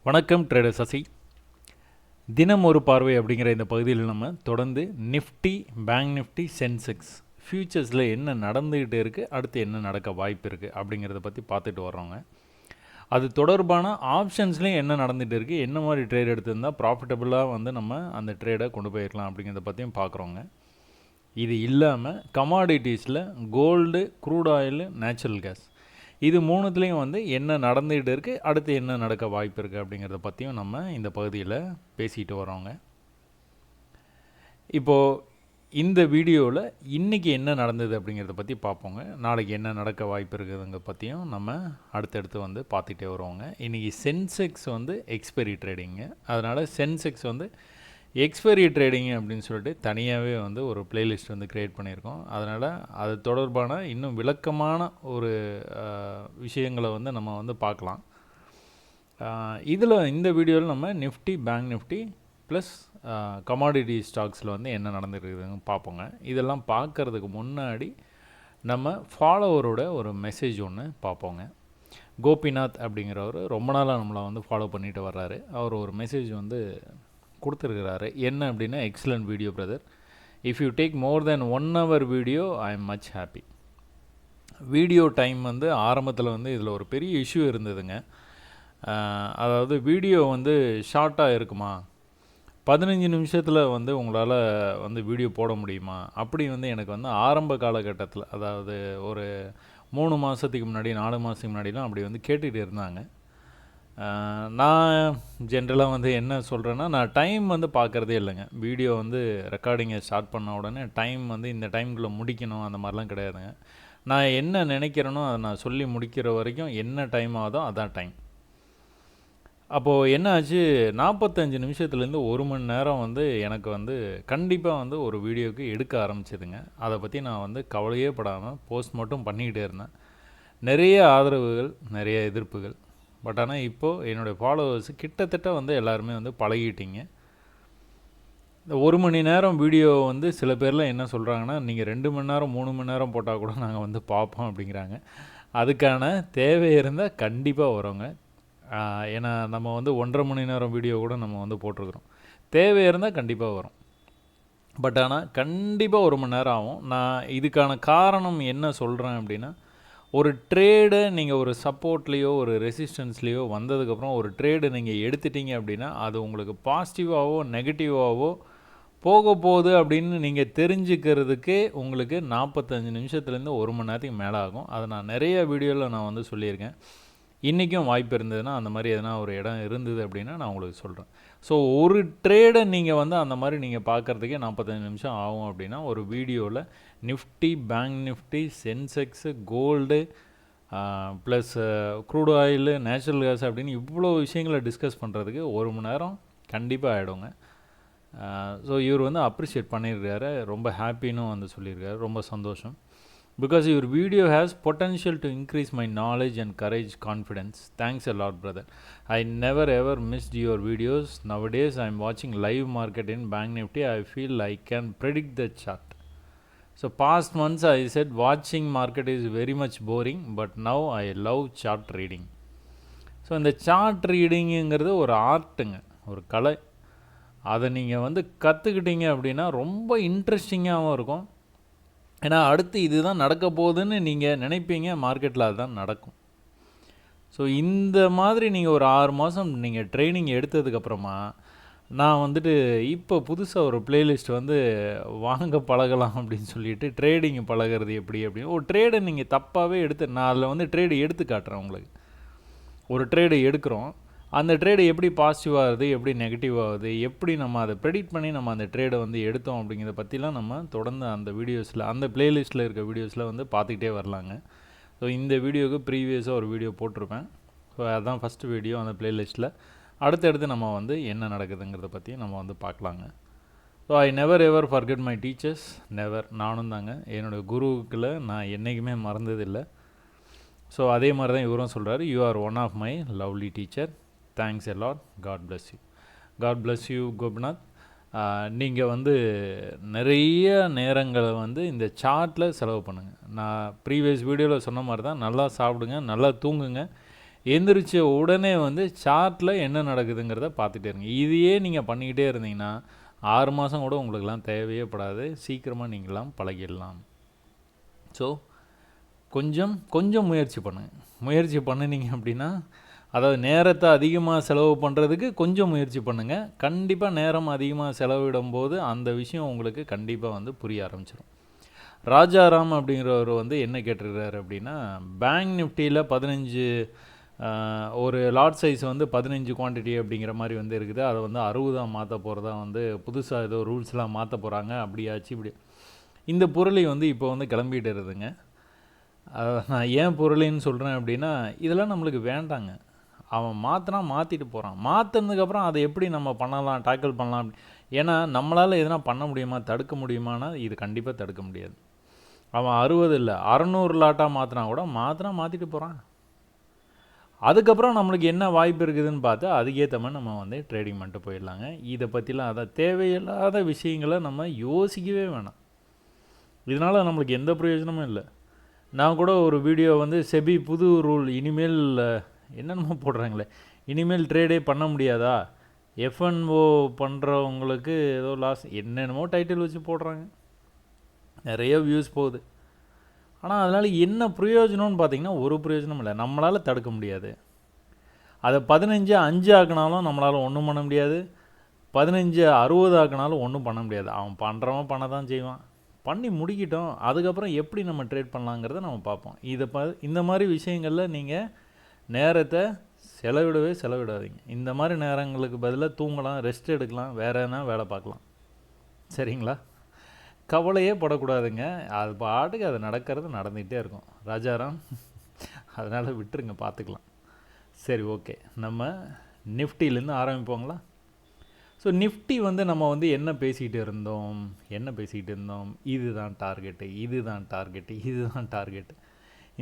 வணக்கம் ட்ரேடர் சசி. தினம் ஒரு பார்வை அப்படிங்கிற இந்த பகுதியில் நம்ம தொடர்ந்து நிஃப்டி, பேங்க் நிஃப்டி, சென்செக்ஸ் ஃபியூச்சர்ஸில் என்ன நடந்துக்கிட்டு இருக்குது, அடுத்து என்ன நடக்க வாய்ப்பு இருக்குது அப்படிங்கிறத பற்றி பார்த்துட்டு வர்றோங்க. அது தொடர்பான ஆப்ஷன்ஸ்லேயும் என்ன நடந்துகிட்டு இருக்குது, என்ன மாதிரி ட்ரேட் எடுத்திருந்தால் ப்ராஃபிட்டபுளாக வந்து நம்ம அந்த ட்ரேடை கொண்டு போயிருக்கலாம் அப்படிங்கிறத பற்றியும் பார்க்குறோங்க. இது இல்லாமல் கமாடிட்டிஸில் gold, crude oil, natural gas இது மூணுத்துலேயும் வந்து என்ன நடந்துகிட்டு இருக்குது, அடுத்து என்ன நடக்க வாய்ப்பு இருக்குது அப்படிங்கிறத பற்றியும் நம்ம இந்த பகுதியில் பேசிகிட்டு வரோங்க. இப்போது இந்த வீடியோவில் இன்றைக்கி என்ன நடந்தது அப்படிங்கிறத பற்றி பார்ப்போங்க. நாளைக்கு என்ன நடக்க வாய்ப்பு இருக்குதுங்க பற்றியும் நம்ம அடுத்தடுத்து வந்து பார்த்துட்டே வருவோங்க. இன்றைக்கி சென்செக்ஸ் வந்து எக்ஸ்பைரி ட்ரேடிங்கு, அதனால் சென்செக்ஸ் வந்து எக்ஸ்பைரி ட்ரேடிங் அப்படின்னு சொல்லிட்டு தனியாகவே வந்து ஒரு பிளேலிஸ்ட் வந்து க்ரியேட் பண்ணியிருக்கோம். அதனால் அது தொடர்பான இன்னும் விளக்கமான ஒரு விஷயங்களை வந்து நம்ம வந்து பார்க்கலாம். இதில் இந்த வீடியோவில் நம்ம Nifty, bank Nifty plus commodity ஸ்டாக்ஸில் வந்து என்ன நடந்துருக்குதுன்னு பார்ப்போங்க. இதெல்லாம் பார்க்குறதுக்கு முன்னாடி நம்ம ஃபாலோவரோட ஒரு மெசேஜ் ஒன்று பார்ப்போங்க. கோபிநாத் அப்படிங்கிறவர் ரொம்ப நாளாக நம்மளை வந்து ஃபாலோ பண்ணிட்டு வர்றாரு. அவர் ஒரு மெசேஜ் வந்து கொடுத்துருக்கிறாரு. என்ன அப்படின்னா, excellent video brother, if you take more then 1 hour video I am much happy. Video time வந்து ஆரம்பத்தில் வந்து இதில் ஒரு பெரிய இஷ்யூ இருந்ததுங்க. அதாவது வீடியோ வந்து ஷார்ட்டாக இருக்குமா, 15 நிமிஷத்தில் வந்து உங்களால் வந்து வீடியோ போட முடியுமா, அப்படி வந்து எனக்கு வந்து ஆரம்ப காலகட்டத்தில், அதாவது ஒரு 3 மாதத்துக்கு முன்னாடி 4 மாதத்துக்கு முன்னாடிலாம் அப்படி வந்து கேட்டுகிட்டு இருந்தாங்க. நான் ஜென்ரலாக வந்து என்ன சொல்கிறேன்னா, நான் டைம் வந்து பார்க்குறதே இல்லைங்க. வீடியோ வந்து ரெக்கார்டிங்கை ஸ்டார்ட் பண்ண உடனே டைம் வந்து இந்த டைமுக்குள்ளே முடிக்கணும் அந்த மாதிரிலாம் கிடையாதுங்க. நான் என்ன நினைக்கிறேனோ அதை நான் சொல்லி முடிக்கிற வரைக்கும் என்ன டைம் ஆகுதோ அதான் டைம். அப்போது என்ன ஆச்சு, 45 நிமிஷத்துலேருந்து 1 மணி நேரம் வந்து எனக்கு வந்து கண்டிப்பாக வந்து ஒரு வீடியோவுக்கு எடுக்க ஆரம்பிச்சதுங்க. அதை பற்றி நான் வந்து கவலையே படாமல் போஸ்ட் மட்டும் பண்ணிக்கிட்டே இருந்தேன். நிறைய ஆதரவுகள், நிறைய எதிர்ப்புகள். பட் ஆனால் இப்போது என்னுடைய ஃபாலோவர்ஸ் கிட்டத்தட்ட வந்து எல்லாருமே வந்து பழகிட்டீங்க. இந்த 1 மணி நேரம் வீடியோ வந்து சில பேர்லாம் என்ன சொல்கிறாங்கன்னா, நீங்கள் 2 மணி நேரம் 3 மணி நேரம் போட்டால் கூட நாங்கள் வந்து பார்ப்போம் அப்படிங்கிறாங்க. அதுக்கான தேவை இருந்தால் கண்டிப்பாக வரோங்க. ஏன்னா நம்ம வந்து 1.5 மணி நேரம் வீடியோ கூட நம்ம வந்து போட்டிருக்கிறோம். தேவை இருந்தால் கண்டிப்பாக வரும். பட் ஆனால் கண்டிப்பாக 1 மணி நேரம் ஆகும். நான் இதுக்கான காரணம் என்ன சொல்கிறேன் அப்படின்னா, ஒரு ட்ரேடை நீங்கள் ஒரு சப்போர்ட்லேயோ ஒரு ரெசிஸ்டன்ஸ்லேயோ வந்ததுக்கப்புறம் ஒரு ட்ரேடு நீங்கள் எடுத்துட்டீங்க அப்படின்னா, அது உங்களுக்கு பாசிட்டிவாகவோ நெகட்டிவாகவோ போக போகுது அப்படின்னு நீங்கள் தெரிஞ்சுக்கிறதுக்கே உங்களுக்கு 45 நிமிஷத்துலேருந்து 1 மணி நேரத்துக்கு மேலே ஆகும். அதை நான் நிறைய வீடியோவில் நான் வந்து சொல்லியிருக்கேன். இன்றைக்கும் வாய்ப்பு இருந்ததுன்னா, அந்த மாதிரி எதனா ஒரு இடம் இருந்தது அப்படின்னா நான் உங்களுக்கு சொல்கிறேன். ஸோ ஒரு ட்ரேடை நீங்கள் வந்து அந்த மாதிரி நீங்கள் பார்க்குறதுக்கே 45 நிமிஷம் ஆகும் அப்படின்னா, ஒரு வீடியோவில் Nifty, bank Nifty, Sensex, gold plus crude oil, natural gas அப்படின்னு இவ்வளோ விஷயங்களை டிஸ்கஸ் பண்ணுறதுக்கு 1 மணி நேரம் கண்டிப்பாக ஆகிடுங்க. ஸோ இவர் வந்து அப்ரிஷியேட் பண்ணியிருக்காரு, ரொம்ப ஹாப்பின்னு வந்து சொல்லியிருக்காரு. ரொம்ப சந்தோஷம். Because your video has potential to increase my knowledge and courage, confidence. Thanks a lot, brother. I never ever missed your videos. Nowadays, I'm watching live market in Bank Nifty. I feel I can predict the chart. So past months, I said watching market is very much boring, but now I love chart reading. So இந்த chart ரீடிங்குங்கிறது ஒரு ஆர்ட்டுங்க, ஒரு கலை. அதை நீங்கள் வந்து கற்றுக்கிட்டீங்க அப்படின்னா ரொம்ப இன்ட்ரெஸ்டிங்காகவும் இருக்கும். ஏன்னா அடுத்து இதுதான் நடக்க போகுதுன்னு நீங்கள் நினைப்பீங்க, மார்க்கெட்டில் அதுதான் நடக்கும். ஸோ இந்த மாதிரி நீங்கள் ஒரு 6 மாதம் நீங்கள் ட்ரைனிங் எடுத்ததுக்கப்புறமா நான் வந்துட்டு இப்போ புதுசாக ஒரு பிளேலிஸ்ட் வந்து வாங்க பழகலாம் அப்படின்னு சொல்லிட்டு ட்ரேடிங் பழகிறது எப்படி அப்படின்னு ஒரு ட்ரேடை நீங்கள் தப்பாகவே நான் அதில் வந்து ட்ரேடு எடுத்து காட்டுறேன் உங்களுக்கு. ஒரு ட்ரேடு எடுக்கிறோம், அந்த ட்ரேடு எப்படி பாசிட்டிவ் ஆகுது, எப்படி நெகட்டிவ் ஆகுது, எப்படி நம்ம அதை ப்ரெடிக்ட் பண்ணி நம்ம அந்த ட்ரேடை வந்து எடுத்தோம் அப்படிங்கிறத பற்றிலாம் நம்ம தொடர்ந்து அந்த வீடியோஸில், அந்த பிளேலிஸ்ட்டில் இருக்க வீடியோஸில் வந்து பார்த்துக்கிட்டே வரலாங்க. ஸோ இந்த வீடியோவுக்கு ப்ரீவியஸாக ஒரு வீடியோ போட்டிருப்பேன். ஸோ அதுதான் ஃபஸ்ட்டு வீடியோ அந்த பிளேலிஸ்ட்டில். அடுத்தடுத்து நம்ம வந்து என்ன நடக்குதுங்கிறத பற்றி நம்ம வந்து பார்க்கலாங்க. So I never ever forget my teachers, never. நானும் தாங்க என்னோடய குருவுக்குள்ள நான் என்றைக்குமே மறந்ததில்லை. ஸோ அதே மாதிரி தான் இவரும் சொல்கிறார், you are one of my lovely teacher. Thanks a lot. God bless you. God bless you Gopinath. நீங்கள் வந்து நிறைய நேரங்களை வந்து இந்த சார்ட்டில் செலவு பண்ணுங்கள். நான் ப்ரீவியஸ் வீடியோவில் சொன்ன மாதிரி தான், நல்லா சாப்பிடுங்க, நல்லா தூங்குங்க. எந்திரிச்ச உடனே வந்து சார்ட்டில் என்ன நடக்குதுங்கிறத பார்த்துட்டே இருங்க. இதையே நீங்கள் பண்ணிக்கிட்டே இருந்தீங்கன்னா 6 மாதம் கூட உங்களுக்கெல்லாம் தேவையே படாது. சீக்கிரமாக நீங்களாம் பழகிடலாம். ஸோ கொஞ்சம் முயற்சி பண்ணுங்கள். முயற்சி பண்ணினீங்க அப்படின்னா, அதாவது நேரத்தை அதிகமாக செலவு பண்ணுறதுக்கு கொஞ்சம் முயற்சி பண்ணுங்கள். கண்டிப்பாக நேரம் அதிகமாக செலவிடும்போது அந்த விஷயம் உங்களுக்கு கண்டிப்பாக வந்து புரிய ஆரம்பிச்சிடும். ராஜாராம் அப்படிங்கிறவர் வந்து என்ன கேட்டிருக்கிறாரு அப்படின்னா, பேங்க் நிஃப்டியில் 15 ஒரு லாட் சைஸ் வந்து 15 குவான்டிட்டி அப்படிங்கிற மாதிரி வந்து இருக்குது. அதை வந்து 60 மாற்ற போகிறதா வந்து புதுசாக ஏதோ ரூல்ஸ்லாம் மாற்ற போகிறாங்க. அப்படியாச்சு இப்படி இந்த பொருளை வந்து இப்போ வந்து கிளம்பிட்டு இருக்குதுங்க. நான் ஏன் பொருளின்னு சொல்கிறேன் அப்படின்னா, இதெல்லாம் நம்மளுக்கு வேண்டாங்க. அவன் மாற்றிட்டு போகிறான். மாற்றினதுக்கப்புறம் அதை எப்படி நம்ம பண்ணலாம், டேக்கிள் பண்ணலாம். ஏன்னா நம்மளால் எதனா பண்ண முடியுமா, தடுக்க முடியுமானா இது கண்டிப்பாக தடுக்க முடியாது. அவன் 60 இல்லை 600 லாட்டாக மாற்றினா கூட மாற்றிட்டு போகிறான். அதுக்கப்புறம் நம்மளுக்கு என்ன வாய்ப்பு இருக்குதுன்னு பார்த்தா அதுக்கேற்ற மாதிரி நம்ம வந்து ட்ரேடிங் பண்ணிட்டு போயிடலாங்க. இதை பற்றிலாம் அதை தேவையில்லாத விஷயங்களை நம்ம யோசிக்கவே வேணாம். இதனால் நம்மளுக்கு எந்த பிரயோஜனமும் இல்லை. நான் கூட ஒரு வீடியோ வந்து செபி புது ரூல் இனிமேல் என்னென்னமோ போடுறாங்களே, இனிமேல் ட்ரேடே பண்ண முடியாதா, எஃப்என்ஓ பண்ணுறவங்களுக்கு ஏதோ லாஸ் என்னென்னமோ டைட்டில் வச்சு போடுறாங்க. நிறைய வியூஸ் போகுது. ஆனால் அதனால் என்ன பிரயோஜனம்னு பார்த்தீங்கன்னா ஒரு பிரயோஜனம் இல்லை. நம்மளால் தடுக்க முடியாது. அதை 15-5 ஆக்கினாலும் நம்மளால் ஒன்றும் பண்ண முடியாது. 15-60 ஆக்கினாலும் ஒன்றும் பண்ண முடியாது. அவன் பண்ணுறவன் பண்ண தான் செய்வான். பண்ணி முடிக்கிட்டோம். அதுக்கப்புறம் எப்படி நம்ம ட்ரேட் பண்ணலாங்கிறத நம்ம பார்ப்போம். இந்த மாதிரி விஷயங்களில் நீங்கள் நேரத்தை செலவிடாதீங்க. இந்த மாதிரி நேரங்களுக்கு பதிலாக தூங்கலாம், ரெஸ்ட் எடுக்கலாம், வேறு எதனா வேலை பார்க்கலாம். சரிங்களா? கவலையே படக்கூடாதுங்க. அது பாட்டுக்கு அது நடந்துகிட்டே இருக்கும். ராஜாராம் அதனால் விட்டுருங்க, பார்த்துக்கலாம். சரி, ஓகே. நம்ம நிஃப்டிலேருந்து ஆரம்பிப்போங்களா? ஸோ நிஃப்டி வந்து நம்ம வந்து என்ன பேசிக்கிட்டு இருந்தோம், இதுதான் டார்கெட்டு.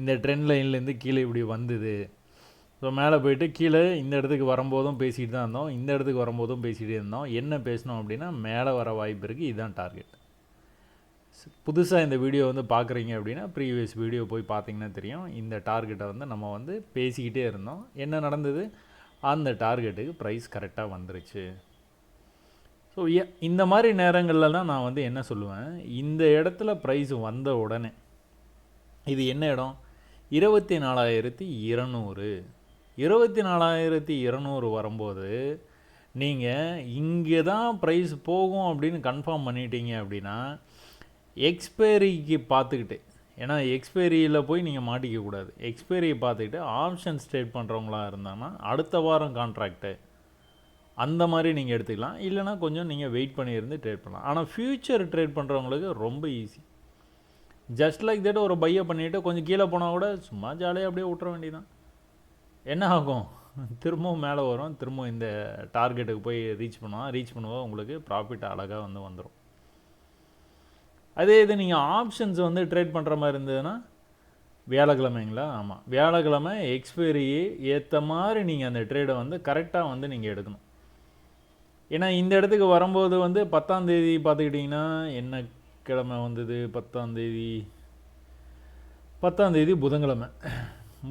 இந்த ட்ரெண்ட் லைன்லேருந்து கீழே இப்படி வந்தது. ஸோ மேலே போயிட்டு கீழே இந்த இடத்துக்கு வரும்போதும் பேசிகிட்டு தான் இருந்தோம், இந்த இடத்துக்கு வரும்போதும் பேசிகிட்டே இருந்தோம். என்ன பேசினோம் அப்படின்னா, மேலே வர வாய்ப்பு இருக்குது, இதுதான் டார்கெட். புதுசாக இந்த வீடியோ வந்து பார்க்குறீங்க அப்படின்னா ப்ரீவியஸ் வீடியோ போய் பார்த்தீங்கன்னா தெரியும். இந்த டார்கெட்டை வந்து நம்ம வந்து பேசிக்கிட்டே இருந்தோம். என்ன நடந்தது, அந்த டார்கெட்டுக்கு ப்ரைஸ் கரெக்டாக வந்துருச்சு. ஸோ இந்த மாதிரி நேரங்களில் தான் நான் வந்து என்ன சொல்லுவேன், இந்த இடத்துல ப்ரைஸ் வந்த உடனே, இது என்ன இடம், 24,200 வரும்போது நீங்கள் இங்கே தான் ப்ரைஸ் போகும் அப்படின்னு கன்ஃபார்ம் பண்ணிட்டீங்க அப்படின்னா எக்ஸ்பைரிக்கு பார்த்துக்கிட்டு, ஏன்னா எக்ஸ்பைரியில் போய் நீங்கள் மாட்டிக்கக்கூடாது. எக்ஸ்பைரியை பார்த்துக்கிட்டு ஆப்ஷன்ஸ் ட்ரேட் பண்ணுறவங்களா இருந்தாங்கன்னா அடுத்த வாரம் கான்ட்ராக்டு அந்த மாதிரி நீங்கள் எடுத்துக்கலாம். இல்லைனா கொஞ்சம் நீங்கள் வெயிட் பண்ணியிருந்து ட்ரேட் பண்ணலாம். ஆனால் ஃப்யூச்சர் ட்ரேட் பண்ணுறவங்களுக்கு ரொம்ப ஈஸி. ஜஸ்ட் லைக் தட் ஒரு பையை பண்ணிவிட்டு கொஞ்சம் கீழே போனால் கூட சும்மா ஜாலியாக அப்படியே விட்டுற வேண்டியதான். என்ன ஆகும், திரும்பவும் மேலே வரும், திரும்பவும் இந்த டார்கெட்டுக்கு போய் ரீச் பண்ணுவோம் உங்களுக்கு ப்ராஃபிட் அழகாக வந்து வந்துடும். அதே இது நீங்கள் ஆப்ஷன்ஸ் வந்து ட்ரேட் பண்ணுற மாதிரி இருந்ததுன்னா வியாழக்கிழமைங்களா, ஆமாம், வியாழக்கிழமை எக்ஸ்பைரியை ஏற்ற மாதிரி நீங்கள் அந்த ட்ரேடை வந்து கரெக்டாக வந்து நீங்கள் எடுக்கணும். ஏன்னா இந்த இடத்துக்கு வரும்போது வந்து 10ஆம் தேதி பார்த்துக்கிட்டிங்கன்னா என்ன கிழமை வந்தது, 10ஆம் தேதி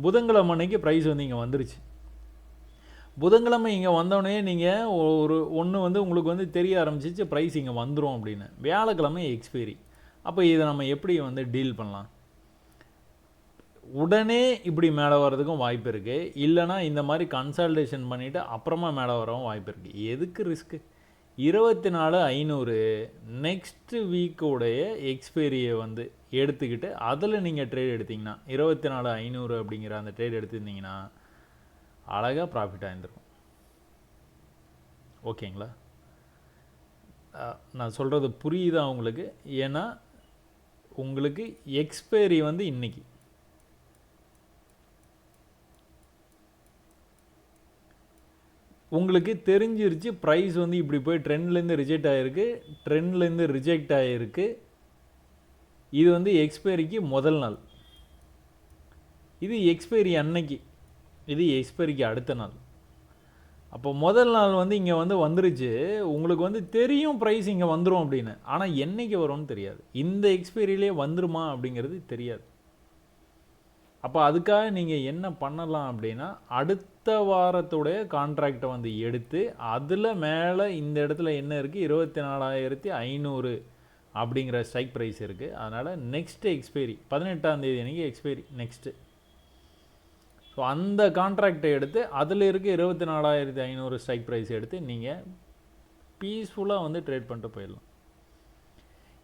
புதன்கிழமை அன்னைக்கு ப்ரைஸ் வந்து இங்கே வந்துருச்சு. புதன்கிழமை இங்கே வந்தோடனே நீங்கள் ஒன்று வந்து உங்களுக்கு வந்து தெரிய ஆரம்பிச்சிச்சு ப்ரைஸ் இங்கே வந்துடும் அப்படின்னு. வியாழக்கிழமை எக்ஸ்பைரி. அப்போ இதை நம்ம எப்படி வந்து டீல் பண்ணலாம்? உடனே இப்படி மேலே வர்றதுக்கும் வாய்ப்பு இருக்குது, இல்லைனா இந்த மாதிரி கன்சல்டேஷன் பண்ணிவிட்டு அப்புறமா மேலே வரவும் வாய்ப்பு இருக்குது. எதுக்கு ரிஸ்க்கு? 24,500 நெக்ஸ்ட் வீக்கோடைய எக்ஸ்பைரியை வந்து எடுத்துக்கிட்டு அதில் நீங்கள் ட்ரேட் எடுத்திங்கன்னா 24,500 அப்படிங்கிற அந்த ட்ரேட் எடுத்துருந்தீங்கன்னா அழகாக ப்ராஃபிட் ஆகிருக்கும். ஓகேங்களா? நான் சொல்கிறது புரியுதா உங்களுக்கு? ஏன்னா உங்களுக்கு எக்ஸ்பைரி வந்து இன்றைக்கி, உங்களுக்கு தெரிஞ்சிருச்சு ப்ரைஸ் வந்து இப்படி போய் ட்ரெண்ட்லேருந்து ரிஜெக்ட் ஆகிருக்கு. இது வந்து எக்ஸ்பைரிக்கு முதல் நாள், இது எக்ஸ்பைரி அன்னைக்கு, இது எக்ஸ்பைரிக்கு அடுத்த நாள். அப்போ முதல் நாள் வந்து இங்கே வந்து வந்துருச்சு, உங்களுக்கு வந்து தெரியும் ப்ரைஸ் இங்கே வந்துடும் அப்படின்னு. ஆனால் என்றைக்கு வரும்னு தெரியாது. இந்த எக்ஸ்பைரியிலே வந்துருமா அப்படிங்கிறது தெரியாது. அப்போ அதுக்காக நீங்கள் என்ன பண்ணலாம் அப்படின்னா, அடுத்த வாரத்துடைய கான்ட்ராக்டை வந்து எடுத்து அதில் மேலே இந்த இடத்துல என்ன இருக்குது, 24,500 அப்படிங்கிற ஸ்ட்ரைக் ப்ரைஸ் இருக்குது. அதனால் நெக்ஸ்ட்டு எக்ஸ்பைரி 18ஆம் தேதி அன்றைக்கி எக்ஸ்பைரி நெக்ஸ்ட்டு. ஸோ அந்த கான்ட்ராக்டை எடுத்து அதில் இருக்க 24,500 ஸ்ட்ரைக் ப்ரைஸ் எடுத்து நீங்கள் பீஸ்ஃபுல்லாக வந்து ட்ரேட் பண்ணிட்டு போயிடலாம்.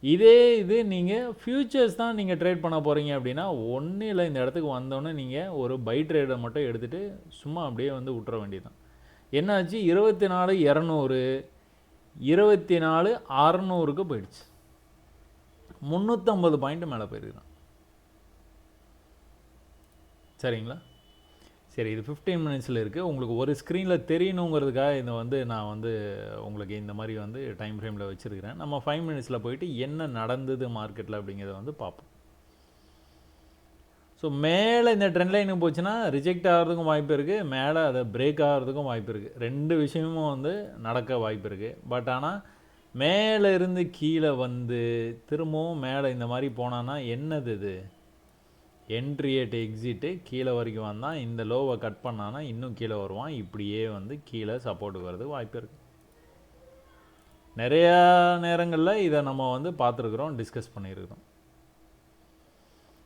இதே இது நீங்கள் ஃப்யூச்சர்ஸ் தான் நீங்கள் ட்ரேட் பண்ண போகிறீங்க அப்படின்னா, ஒன்றும் இல்லை, இந்த இடத்துக்கு வந்தோன்னே நீங்கள் ஒரு பை ட்ரேடை மட்டும் எடுத்துகிட்டு சும்மா அப்படியே வந்து விட்டுற வேண்டியதுதான். என்னாச்சு, 24,200 24,600க்கு போயிடுச்சு. 350 பாயிண்ட் மேலே போயிருக்குறான். சரிங்களா? சரி, இது 15 மினிட்ஸில் இருக்குது. உங்களுக்கு ஒரு ஸ்க்ரீனில் தெரியணுங்கிறதுக்காக இதை வந்து நான் வந்து உங்களுக்கு இந்த மாதிரி வந்து டைம் ஃப்ரேமில் வச்சுருக்கிறேன். நம்ம 5 மினிட்ஸில் போயிட்டு என்ன நடந்தது மார்க்கெட்டில் அப்படிங்கிறத வந்து பார்ப்போம். ஸோ மேலே இந்த ட்ரெண்ட் லைனுக்கு போச்சுன்னா ரிஜெக்ட் ஆகிறதுக்கும் வாய்ப்பு இருக்குது, மேலே அதை பிரேக் ஆகிறதுக்கும் வாய்ப்பு இருக்குது. 2 விஷயமும் வந்து நடக்க வாய்ப்பு இருக்குது. பட் ஆனால் மேலே இருந்து கீழே வந்து திரும்பவும் மேலே இந்த மாதிரி போனான்னா என்னது இது, என்ட்ரி அட் எக்ஸிட்டு கீழே வரைக்கும் வந்தால் இந்த லோவை கட் பண்ணான்னா இன்னும் கீழே வருவான். இப்படியே வந்து கீழே சப்போர்ட்டுக்கு வரது வாய்ப்பு இருக்குது. நிறையா நேரங்களில் இதை நம்ம வந்து பார்த்துருக்குறோம், டிஸ்கஸ் பண்ணியிருக்கிறோம்.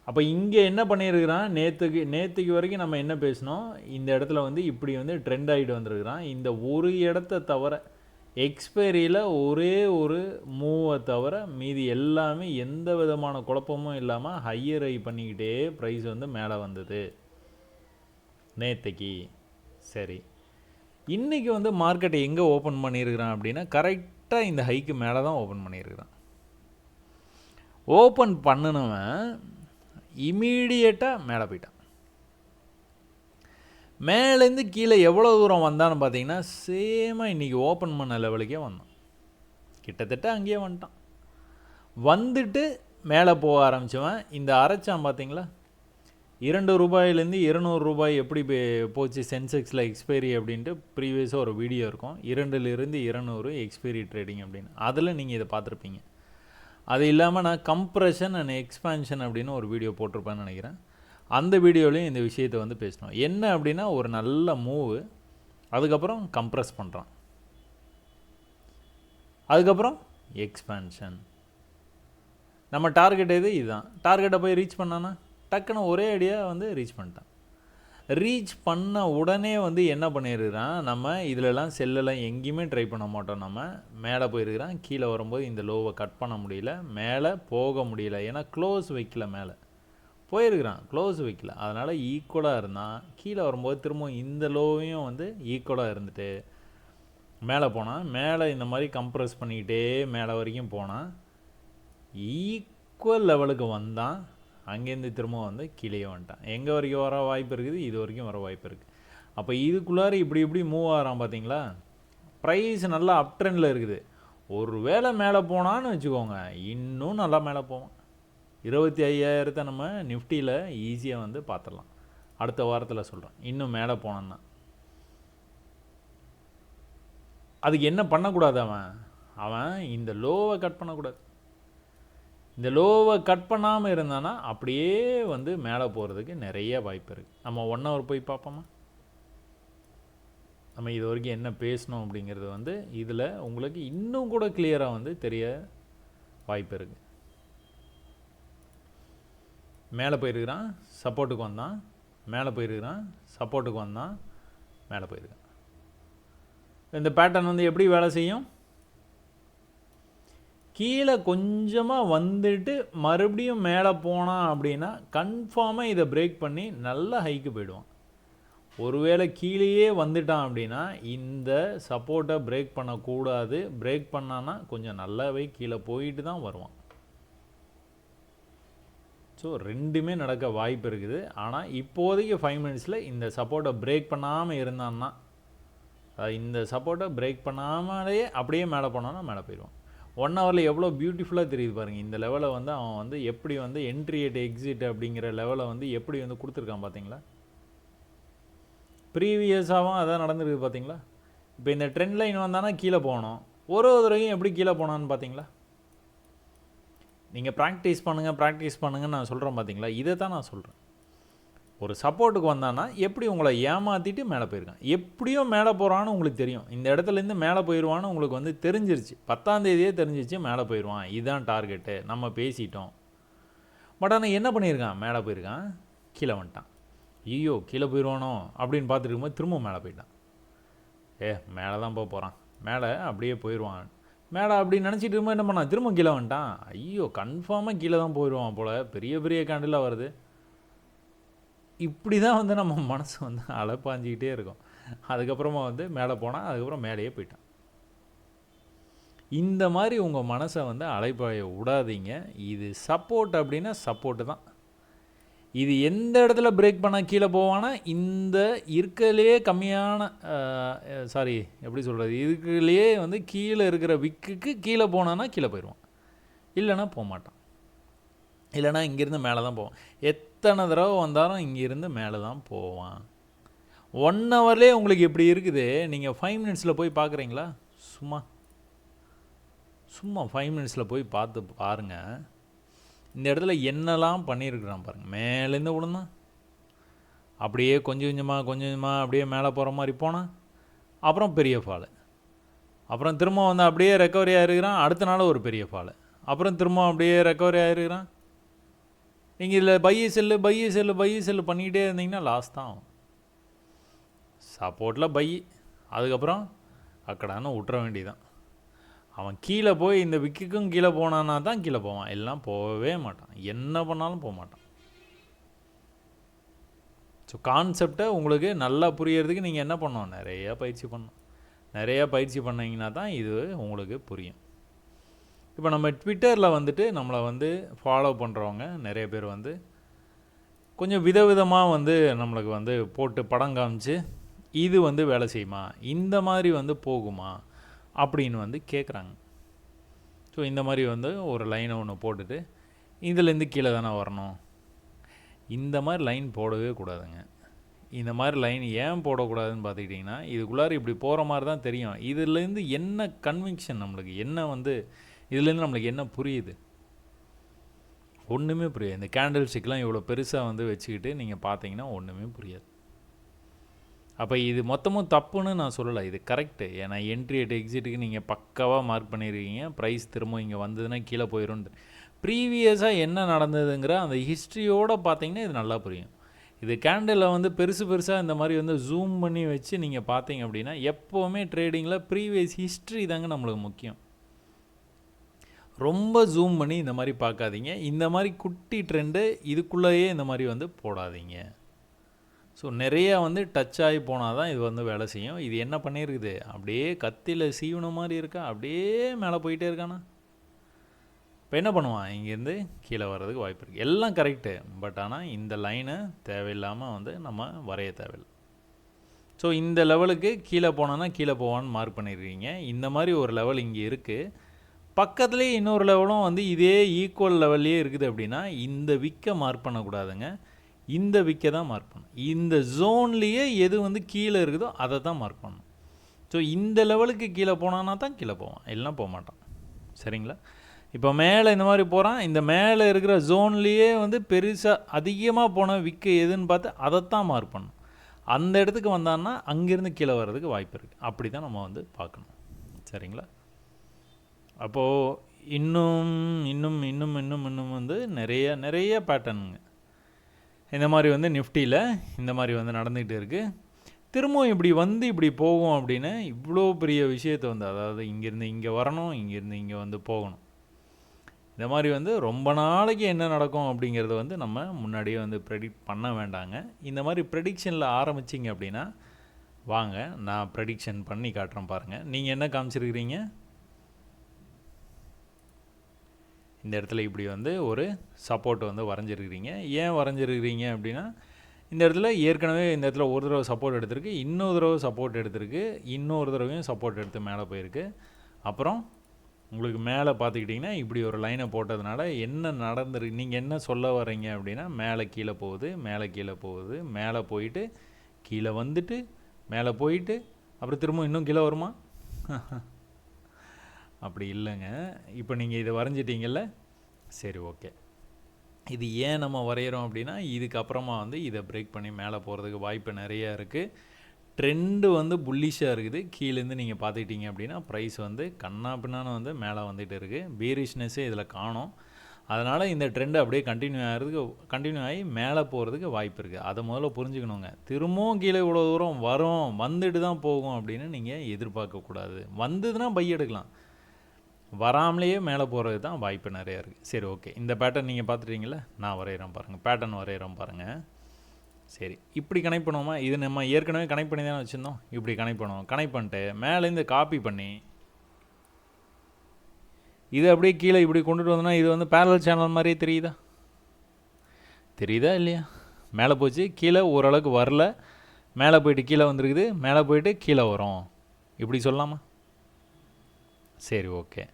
அப்போ இங்கே என்ன பண்ணியிருக்கிறான், நேற்றுக்கு வரைக்கும் நம்ம என்ன பேசினோம், இந்த இடத்துல வந்து இப்படி வந்து ட்ரெண்ட் ஆகிட்டு வந்துருக்கிறான். இந்த ஒரு இடத்த தவிர எக்ஸ்பைரியில் ஒரே ஒரு மூவை தவிர மீதி எல்லாமே எந்த விதமான குழப்பமும் இல்லாமல் ஹையர் ஹை பண்ணிக்கிட்டே ப்ரைஸ் வந்து மேலே வந்தது நேற்றுக்கு. சரி, இன்றைக்கி வந்து மார்க்கெட்டை எங்கே ஓப்பன் பண்ணியிருக்கிறான் அப்படின்னா, கரெக்டாக இந்த ஹைக்கு மேலே தான் ஓப்பன் பண்ணியிருக்கிறான். ஓப்பன் பண்ணினவன் இமீடியட்டாக மேலே போயிட்டான். மேலேருந்து கீழே எவ்வளோ தூரம் வந்தான்னு பார்த்தீங்கன்னா, சேமாக இன்றைக்கி ஓப்பன் பண்ண லெவலுக்கே வந்தான். கிட்டத்தட்ட அங்கேயே வந்துட்டான். வந்துட்டு மேலே போக ஆரம்பித்தவன் இந்த அரைச்சான் பார்த்தீங்களா, 2 ரூபாயிலேருந்து 200 ரூபாய் எப்படி போச்சு சென்செக்ஸில் எக்ஸ்பைரி அப்படின்ட்டு ப்ரீவியஸாக ஒரு வீடியோ இருக்கும், 2லிருந்து 200 எக்ஸ்பைரி ட்ரேடிங் அப்படின்னு. அதில் நீங்கள் இதை பார்த்துருப்பீங்க. அது இல்லாமல் நான் கம்ப்ரெஷன் அண்ட் எக்ஸ்பான்ஷன் அப்படின்னு ஒரு வீடியோ போட்டிருப்பேன்னு நினைக்கிறேன். அந்த வீடியோலையும் இந்த விஷயத்தை வந்து பேசணும். என்ன அப்படின்னா, ஒரு நல்ல மூவு, அதுக்கப்புறம் கம்ப்ரெஸ் பண்ணுறான், அதுக்கப்புறம் எக்ஸ்பான்ஷன். நம்ம டார்கெட் எது, இதுதான். டார்கெட்டை போய் ரீச் பண்ணானா டக்குன்னு ஒரே ஐடியா வந்து ரீச் பண்ணிட்டான். ரீச் பண்ண உடனே வந்து என்ன பண்ணியிருக்கிறான், நம்ம இதிலெல்லாம் செல்லெல்லாம் எங்கேயுமே ட்ரை பண்ண மாட்டோம். நம்ம மேலே போயிருக்கிறான், கீழே வரும்போது இந்த லோவை கட் பண்ண முடியல, மேலே போக முடியல, ஏன்னா க்ளோஸ் வைக்கல, மேலே போயிருக்கிறான் க்ளோஸ் வைக்கல. அதனால் ஈக்குவலாக இருந்தால் கீழே வரும்போது திரும்ப இந்த லோவையும் வந்து ஈக்குவலாக இருந்துட்டு மேலே போனால், மேலே இந்த மாதிரி கம்ப்ரெஸ் பண்ணிக்கிட்டே மேலே வரைக்கும் போனால் ஈக்குவல் லெவலுக்கு வந்தான். அங்கேருந்து திரும்ப வந்து கீழே வந்துட்டான். எங்கே வரைக்கும் வர வாய்ப்பு இருக்குது, இது வரைக்கும் வர வாய்ப்பு இருக்குது. அப்போ இதுக்குள்ளார இப்படி மூவ் ஆகிறான் பார்த்தீங்களா, ப்ரைஸ் நல்லா அப் ட்ரெண்டில் இருக்குது. ஒரு வேளை மேலே போனான்னு வச்சுக்கோங்க, இன்னும் நல்லா மேலே போவான். 25,000 நம்ம நிஃப்டியில் ஈஸியாக வந்து பார்த்துடலாம். அடுத்த வாரத்தில் சொல்கிறேன். இன்னும் மேலே போனான்னா அதுக்கு என்ன பண்ணக்கூடாது, அவன் இந்த லோவை கட் பண்ணக்கூடாது. இந்த லோவை கட் பண்ணாமல் இருந்தானா அப்படியே வந்து மேலே போகிறதுக்கு நிறைய வாய்ப்பு இருக்குது. நம்ம 1 hour போய் பார்ப்போமா, நம்ம இது வரைக்கும் என்ன பேசணும் அப்படிங்கிறது வந்து இதில் உங்களுக்கு இன்னும் கூட கிளியராக வந்து தெரிய வாய்ப்பு இருக்குது. மேலே போயிருக்கிறான், சப்போர்ட்டுக்கு வந்தான், மேலே போயிருக்கிறான், சப்போர்ட்டுக்கு வந்தான், மேலே போயிருக்கான். இந்த பேட்டர்ன் வந்து எப்படி வேலை செய்யும், கீழே கொஞ்சமாக வந்துட்டு மறுபடியும் மேலே போனான் அப்படின்னா கன்ஃபார்மாக இதை பிரேக் பண்ணி நல்ல ஹைக்கு போயிடுவான். ஒருவேளை கீழேயே வந்துட்டான் அப்படின்னா இந்த சப்போர்ட்டை பிரேக் பண்ணக்கூடாது. பிரேக் பண்ணான்னா கொஞ்சம் நல்லாவே கீழே போயிட்டு தான் வருவான். ஸோ ரெண்டுமே நடக்க வாய்ப்பு இருக்குது. ஆனால் இப்போதைக்கு 5 மினிட்ஸில் இந்த சப்போர்ட்டை பிரேக் பண்ணாமல் இருந்தான்னா, இந்த சப்போர்ட்டை பிரேக் பண்ணாமலேயே அப்படியே மேலே போனான்னா மேலே போயிடுவான். 1 ஹவரில் எவ்வளோ பியூட்டிஃபுல்லாக தெரியுது பாருங்கள். இந்த லெவலை வந்து அவன் வந்து எப்படி வந்து என்ட்ரி அட் எக்ஸிட் அப்படிங்கிற லெவலை வந்து எப்படி வந்து கொடுத்துருக்கான் பார்த்தீங்களா. ப்ரீவியஸாகவும் அதான் நடந்துருக்கு பார்த்தீங்களா. இப்போ இந்த ட்ரெண்ட் லைன் வந்தானா கீழே போகணும், ஒரு தடவையும் எப்படி கீழே போனான்னு பார்த்தீங்களா. நீங்கள் ப்ராக்டிஸ் பண்ணுங்கள் நான் சொல்கிறேன் பார்த்தீங்களா. இதை தான் நான் சொல்கிறேன். ஒரு சப்போர்ட்டுக்கு வந்தான்னா எப்படி உங்களை ஏமாற்றிட்டு மேலே போயிருக்கான். எப்படியோ மேலே போகிறான்னு உங்களுக்கு தெரியும். இந்த இடத்துலேருந்து மேலே போயிடுவான்னு உங்களுக்கு வந்து தெரிஞ்சிருச்சு. 10ஆம் தேதியே தெரிஞ்சிச்சு மேலே போயிடுவான், இதுதான் டார்கெட்டு, நம்ம பேசிட்டோம். பட் ஆனால் என்ன பண்ணியிருக்கான், மேலே போயிருக்கான், கீழே வந்துட்டான். ஐயோ கீழே போயிடுவானோ அப்படின்னு பார்த்துட்டு இருக்கும்போது திரும்ப மேலே போயிட்டான். மேலே தான் போகிறான், மேலே அப்படியே போயிடுவான், மேலே அப்படி நினச்சிட்டு இருக்கும்போது என்ன பண்ணான், திரும்ப கீழே வந்துட்டான். ஐயோ கன்ஃபார்மாக கீழே தான் போயிடுவான் போல், பெரிய பெரிய கேண்டிலாக வருது. இப்படி தான் வந்து நம்ம மனசு வந்து அலைப்பாஞ்சிக்கிட்டே இருக்கும். அதுக்கப்புறமா வந்து மேலே போனால் அதுக்கப்புறம் மேலேயே போயிட்டான். இந்த மாதிரி உங்கள் மனசை வந்து அலைப்பாய விடாதீங்க. இது சப்போர்ட் அப்படின்னா சப்போர்ட்டு தான். இது எந்த இடத்துல பிரேக் பண்ணால் கீழே போவானா, இந்த இருக்கிறதுலையே கம்மியான எப்படி சொல்கிறது, இருக்கிறதுலையே வந்து கீழே இருக்கிற விக்குக்கு கீழே போனான்னா கீழே போயிடுவான், இல்லைன்னா போக மாட்டான். இல்லைனா இங்கேருந்து மேலே தான் போவான். எத்தனை தடவை வந்தாலும் இங்கேருந்து மேலே தான் போவான். 1 ஹவர்லேயே உங்களுக்கு எப்படி இருக்குது, நீங்கள் 5 மினிட்ஸில் போய் பார்க்குறீங்களா? சும்மா 5 மினிட்ஸில் போய் பார்த்து பாருங்கள். இந்த இடத்துல என்னெல்லாம் பண்ணியிருக்கிறான் பாருங்கள். மேலேருந்து விழுந்தான், அப்படியே கொஞ்சம் கொஞ்சமாக அப்படியே மேலே போகிற மாதிரி போனான், அப்புறம் பெரிய ஃபாலு, அப்புறம் திரும்ப வந்து அப்படியே ரெக்கவரி ஆகிருக்கிறான், அடுத்த நாள் ஒரு பெரிய ஃபாலு, அப்புறம் திரும்ப அப்படியே ரெக்கவரி ஆகிருக்கிறான். நீங்கள் இதில் பைய செல்லு பண்ணிக்கிட்டே இருந்தீங்கன்னா லாஸ் தான் ஆகும். சப்போர்ட்டில் அதுக்கப்புறம் அக்கடான்னு விட்டுற வேண்டியதான். அவன் கீழே போய் இந்த விக்குக்கும் கீழே போனான்னா தான் கீழே போவான், எல்லாம் போகவே மாட்டான், என்ன பண்ணாலும் போக மாட்டான். ஸோ கான்செப்டை உங்களுக்கு நல்லா புரியறதுக்கு நீங்கள் என்ன பண்ணணும், நிறையா பயிற்சி பண்ணணும். நிறையா பயிற்சி பண்ணிங்கன்னா தான் இது உங்களுக்கு புரியும். இப்போ நம்ம ட்விட்டரில் வந்துட்டு நம்மளை வந்து ஃபாலோ பண்ணுறவங்க நிறைய பேர் வந்து கொஞ்சம் விதவிதமாக வந்து நம்மளுக்கு வந்து போட்டு படம் காமிச்சு இது வந்து வேலை செய்யுமா, இந்த மாதிரி வந்து போகுமா அப்படின்னு வந்து கேட்குறாங்க. ஸோ இந்த மாதிரி வந்து ஒரு லைனை ஒன்று போட்டுட்டு இதுலேருந்து கீழே தானே வரணும், இந்த மாதிரி லைன் போடவே கூடாதுங்க. இந்த மாதிரி லைன் ஏன் போடக்கூடாதுன்னு பார்த்துக்கிட்டிங்கன்னா, இதுக்குள்ளார இப்படி போகிற மாதிரி தான் தெரியும். இதுலேருந்து என்ன கன்விக்ஷன், நம்மளுக்கு என்ன வந்து இதுலேருந்து நம்மளுக்கு என்ன புரியுது, ஒன்றுமே புரியாது. இந்த கேண்டில் ஸ்டிக்லாம் இவ்வளோ பெருசாக வந்து வச்சுக்கிட்டு நீங்கள் பார்த்தீங்கன்னா ஒன்றுமே புரியாது. அப்போ இது மொத்தமும் தப்புன்னு நான் சொல்லலை, இது கரெக்டு. ஏன்னா என்ட்ரி எக்ஸிட்டுக்கு நீங்கள் பக்காவாக மார்க் பண்ணியிருக்கீங்க, ப்ரைஸ் திரும்ப இங்கே வந்ததுன்னா கீழே போயிடும். ப்ரீவியஸாக என்ன நடந்ததுங்கிற அந்த ஹிஸ்ட்ரியோடு பார்த்தீங்கன்னா இது நல்லா புரியும். இது கேண்டிலில் வந்து பெருசாக இந்த மாதிரி வந்து ஜூம் பண்ணி வச்சு நீங்கள் பார்த்தீங்க அப்படின்னா, எப்போவுமே ட்ரேடிங்கில் ப்ரீவியஸ் ஹிஸ்ட்ரி தாங்க நம்மளுக்கு முக்கியம். ரொம்ப ஜூம் பண்ணி இந்த மாதிரி பார்க்காதீங்க. இந்த மாதிரி குட்டி ட்ரெண்டு இதுக்குள்ளேயே இந்த மாதிரி வந்து போடாதீங்க. ஸோ நிறையா வந்து டச் ஆகி போனால் தான் இது வந்து வேலை செய்யும். இது என்ன பண்ணியிருக்குது, அப்படியே கத்தியில் சீவன மாதிரி இருக்கா, அப்படியே மேலே போயிட்டே இருக்கானா. இப்போ என்ன பண்ணுவான், இங்கேருந்து கீழே வர்றதுக்கு வாய்ப்பு இருக்குது. எல்லாம் கரெக்டு, பட் ஆனால் இந்த லைனை தேவையில்லாமல் வந்து நம்ம வரைய தேவையில்லை. ஸோ இந்த லெவலுக்கு கீழே போனோன்னா கீழே போவான்னு மார்க் பண்ணியிருக்கீங்க. இந்த மாதிரி ஒரு லெவல் இங்கே இருக்குது, பக்கத்துலேயே இன்னொரு லெவலும் வந்து இதே ஈக்குவல் லெவல்லையே இருக்குது அப்படின்னா இந்த விக்கை மார்க் பண்ணக்கூடாதுங்க, இந்த விக்கை தான் மார்க் பண்ணணும். இந்த ஜோன்லேயே எது வந்து கீழே இருக்குதோ அதை தான் மார்க் பண்ணணும். ஸோ இந்த லெவலுக்கு கீழே போனான்னா தான் கீழே போவான், இல்லைனா போக மாட்டான். சரிங்களா? இப்போ மேலே இந்த மாதிரி போகிறான், இந்த மேலே இருக்கிற ஜோன்லேயே வந்து பெருசாக அதிகமாக போன விக்கு எதுன்னு பார்த்து அதைத்தான் மார்க் பண்ணணும். அந்த இடத்துக்கு வந்தான்னா அங்கேருந்து கீழே வர்றதுக்கு வாய்ப்பு இருக்குது. அப்படி தான் நம்ம வந்து பார்க்கணும். சரிங்களா? அப்போது இன்னும் வந்து நிறைய பேட்டர்னுங்க இந்த மாதிரி வந்து நிஃப்டியில் இந்த மாதிரி வந்து நடந்துகிட்டு இருக்குது. திரும்பவும் இப்படி வந்து இப்படி போகும் அப்படின்னு இவ்வளோ பெரிய விஷயத்தை வந்து, அதாவது இங்கேருந்து இங்கே வரணும், இங்கேருந்து இங்கே வந்து போகணும். இந்த மாதிரி வந்து ரொம்ப நாளைக்கு என்ன நடக்கும் அப்படிங்கிறத வந்து நம்ம முன்னாடியே வந்து ப்ரெடிக்ட் பண்ண வேண்டாங்க. இந்த மாதிரி ப்ரெடிக்ஷனில் ஆரம்பிச்சிங்க அப்படின்னா வாங்க நான் ப்ரெடிக்ஷன் பண்ணி காட்டுறேன் பாருங்கள். நீங்கள் என்ன காமிச்சிருக்கிறீங்க, இந்த இடத்துல இப்படி வந்து ஒரு சப்போர்ட் வந்து வரைஞ்சிருக்கிறீங்க. ஏன் வரைஞ்சிருக்கிறீங்க அப்படின்னா, இந்த இடத்துல ஏற்கனவே இந்த இடத்துல ஒரு தடவை சப்போர்ட் எடுத்திருக்கு, இன்னொரு தடவை சப்போர்ட் எடுத்திருக்கு, இன்னொரு தடவையும் சப்போர்ட் எடுத்து மேலே போயிருக்கு. அப்புறம் உங்களுக்கு மேலே பார்த்துக்கிட்டிங்கன்னா இப்படி ஒரு லைனை போட்டதுனால என்ன நடந்துருக்கு, நீங்கள் என்ன சொல்ல வரீங்க அப்படின்னா, மேலே கீழே போகுது, மேலே கீழே போகுது, மேலே போயிட்டு கீழே வந்துட்டு மேலே போயிட்டு அப்புறம் திரும்ப இன்னும் கீழே வருமா? அப்படி இல்லைங்க. இப்போ நீங்கள் இதை வரைஞ்சிட்டிங்கல்ல, சரி ஓகே. இது ஏன் நம்ம வரைகிறோம் அப்படின்னா, இதுக்கப்புறமா வந்து இதை பிரேக் பண்ணி மேலே போகிறதுக்கு வாய்ப்பு நிறையா இருக்குது. ட்ரெண்டு வந்து புல்லிஷாக இருக்குது. கீழேருந்து நீங்கள் பார்த்துக்கிட்டீங்க அப்படின்னா ப்ரைஸ் வந்து கண்ணா பின்னான்னு வந்து மேலே வந்துட்டு இருக்குது. பீரிஷ்னஸ்ஸே இதில் காணோம். அதனால் இந்த ட்ரெண்டு அப்படியே கண்டினியூ ஆகி மேலே போகிறதுக்கு வாய்ப்பு இருக்குது. அதை முதல்ல புரிஞ்சுக்கணுங்க. திரும்பவும் கீழே இவ்வளோ தூரம் வரும், வந்துட்டு தான் போகும் அப்படின்னு நீங்கள் எதிர்பார்க்கக்கூடாது. வந்ததுன்னா பை எடுக்கலாம், வராமலேயே மேலே போகிறது தான் வாய்ப்பு நிறையா இருக்குது. சரி, ஓகே. இந்த பேட்டர்ன் நீங்கள் பார்த்துட்டீங்களா? நான் வரைகிறேன் பாருங்கள், பேட்டர்ன் வரைகிறோம் பாருங்கள். சரி, இப்படி கனெக்ட் பண்ணுவோமா? இது நம்ம ஏற்கனவே கனெக்ட் பண்ணி தானே வச்சுருந்தோம். இப்படி கனெக்ட் பண்ணுவோம். கனெக்ட் பண்ணிட்டு மேலேருந்து காப்பி பண்ணி இது அப்படியே கீழே இப்படி கொண்டுட்டு வந்தோன்னா இது வந்து பேரலல் சேனல் மாதிரியே தெரியுதா இல்லையா? மேலே போச்சு, கீழே ஓரளவுக்கு வரல, மேலே போயிட்டு கீழே வந்துருக்குது, மேலே போயிட்டு கீழே வரும், இப்படி சொல்லலாமா? சரி, ஓகே.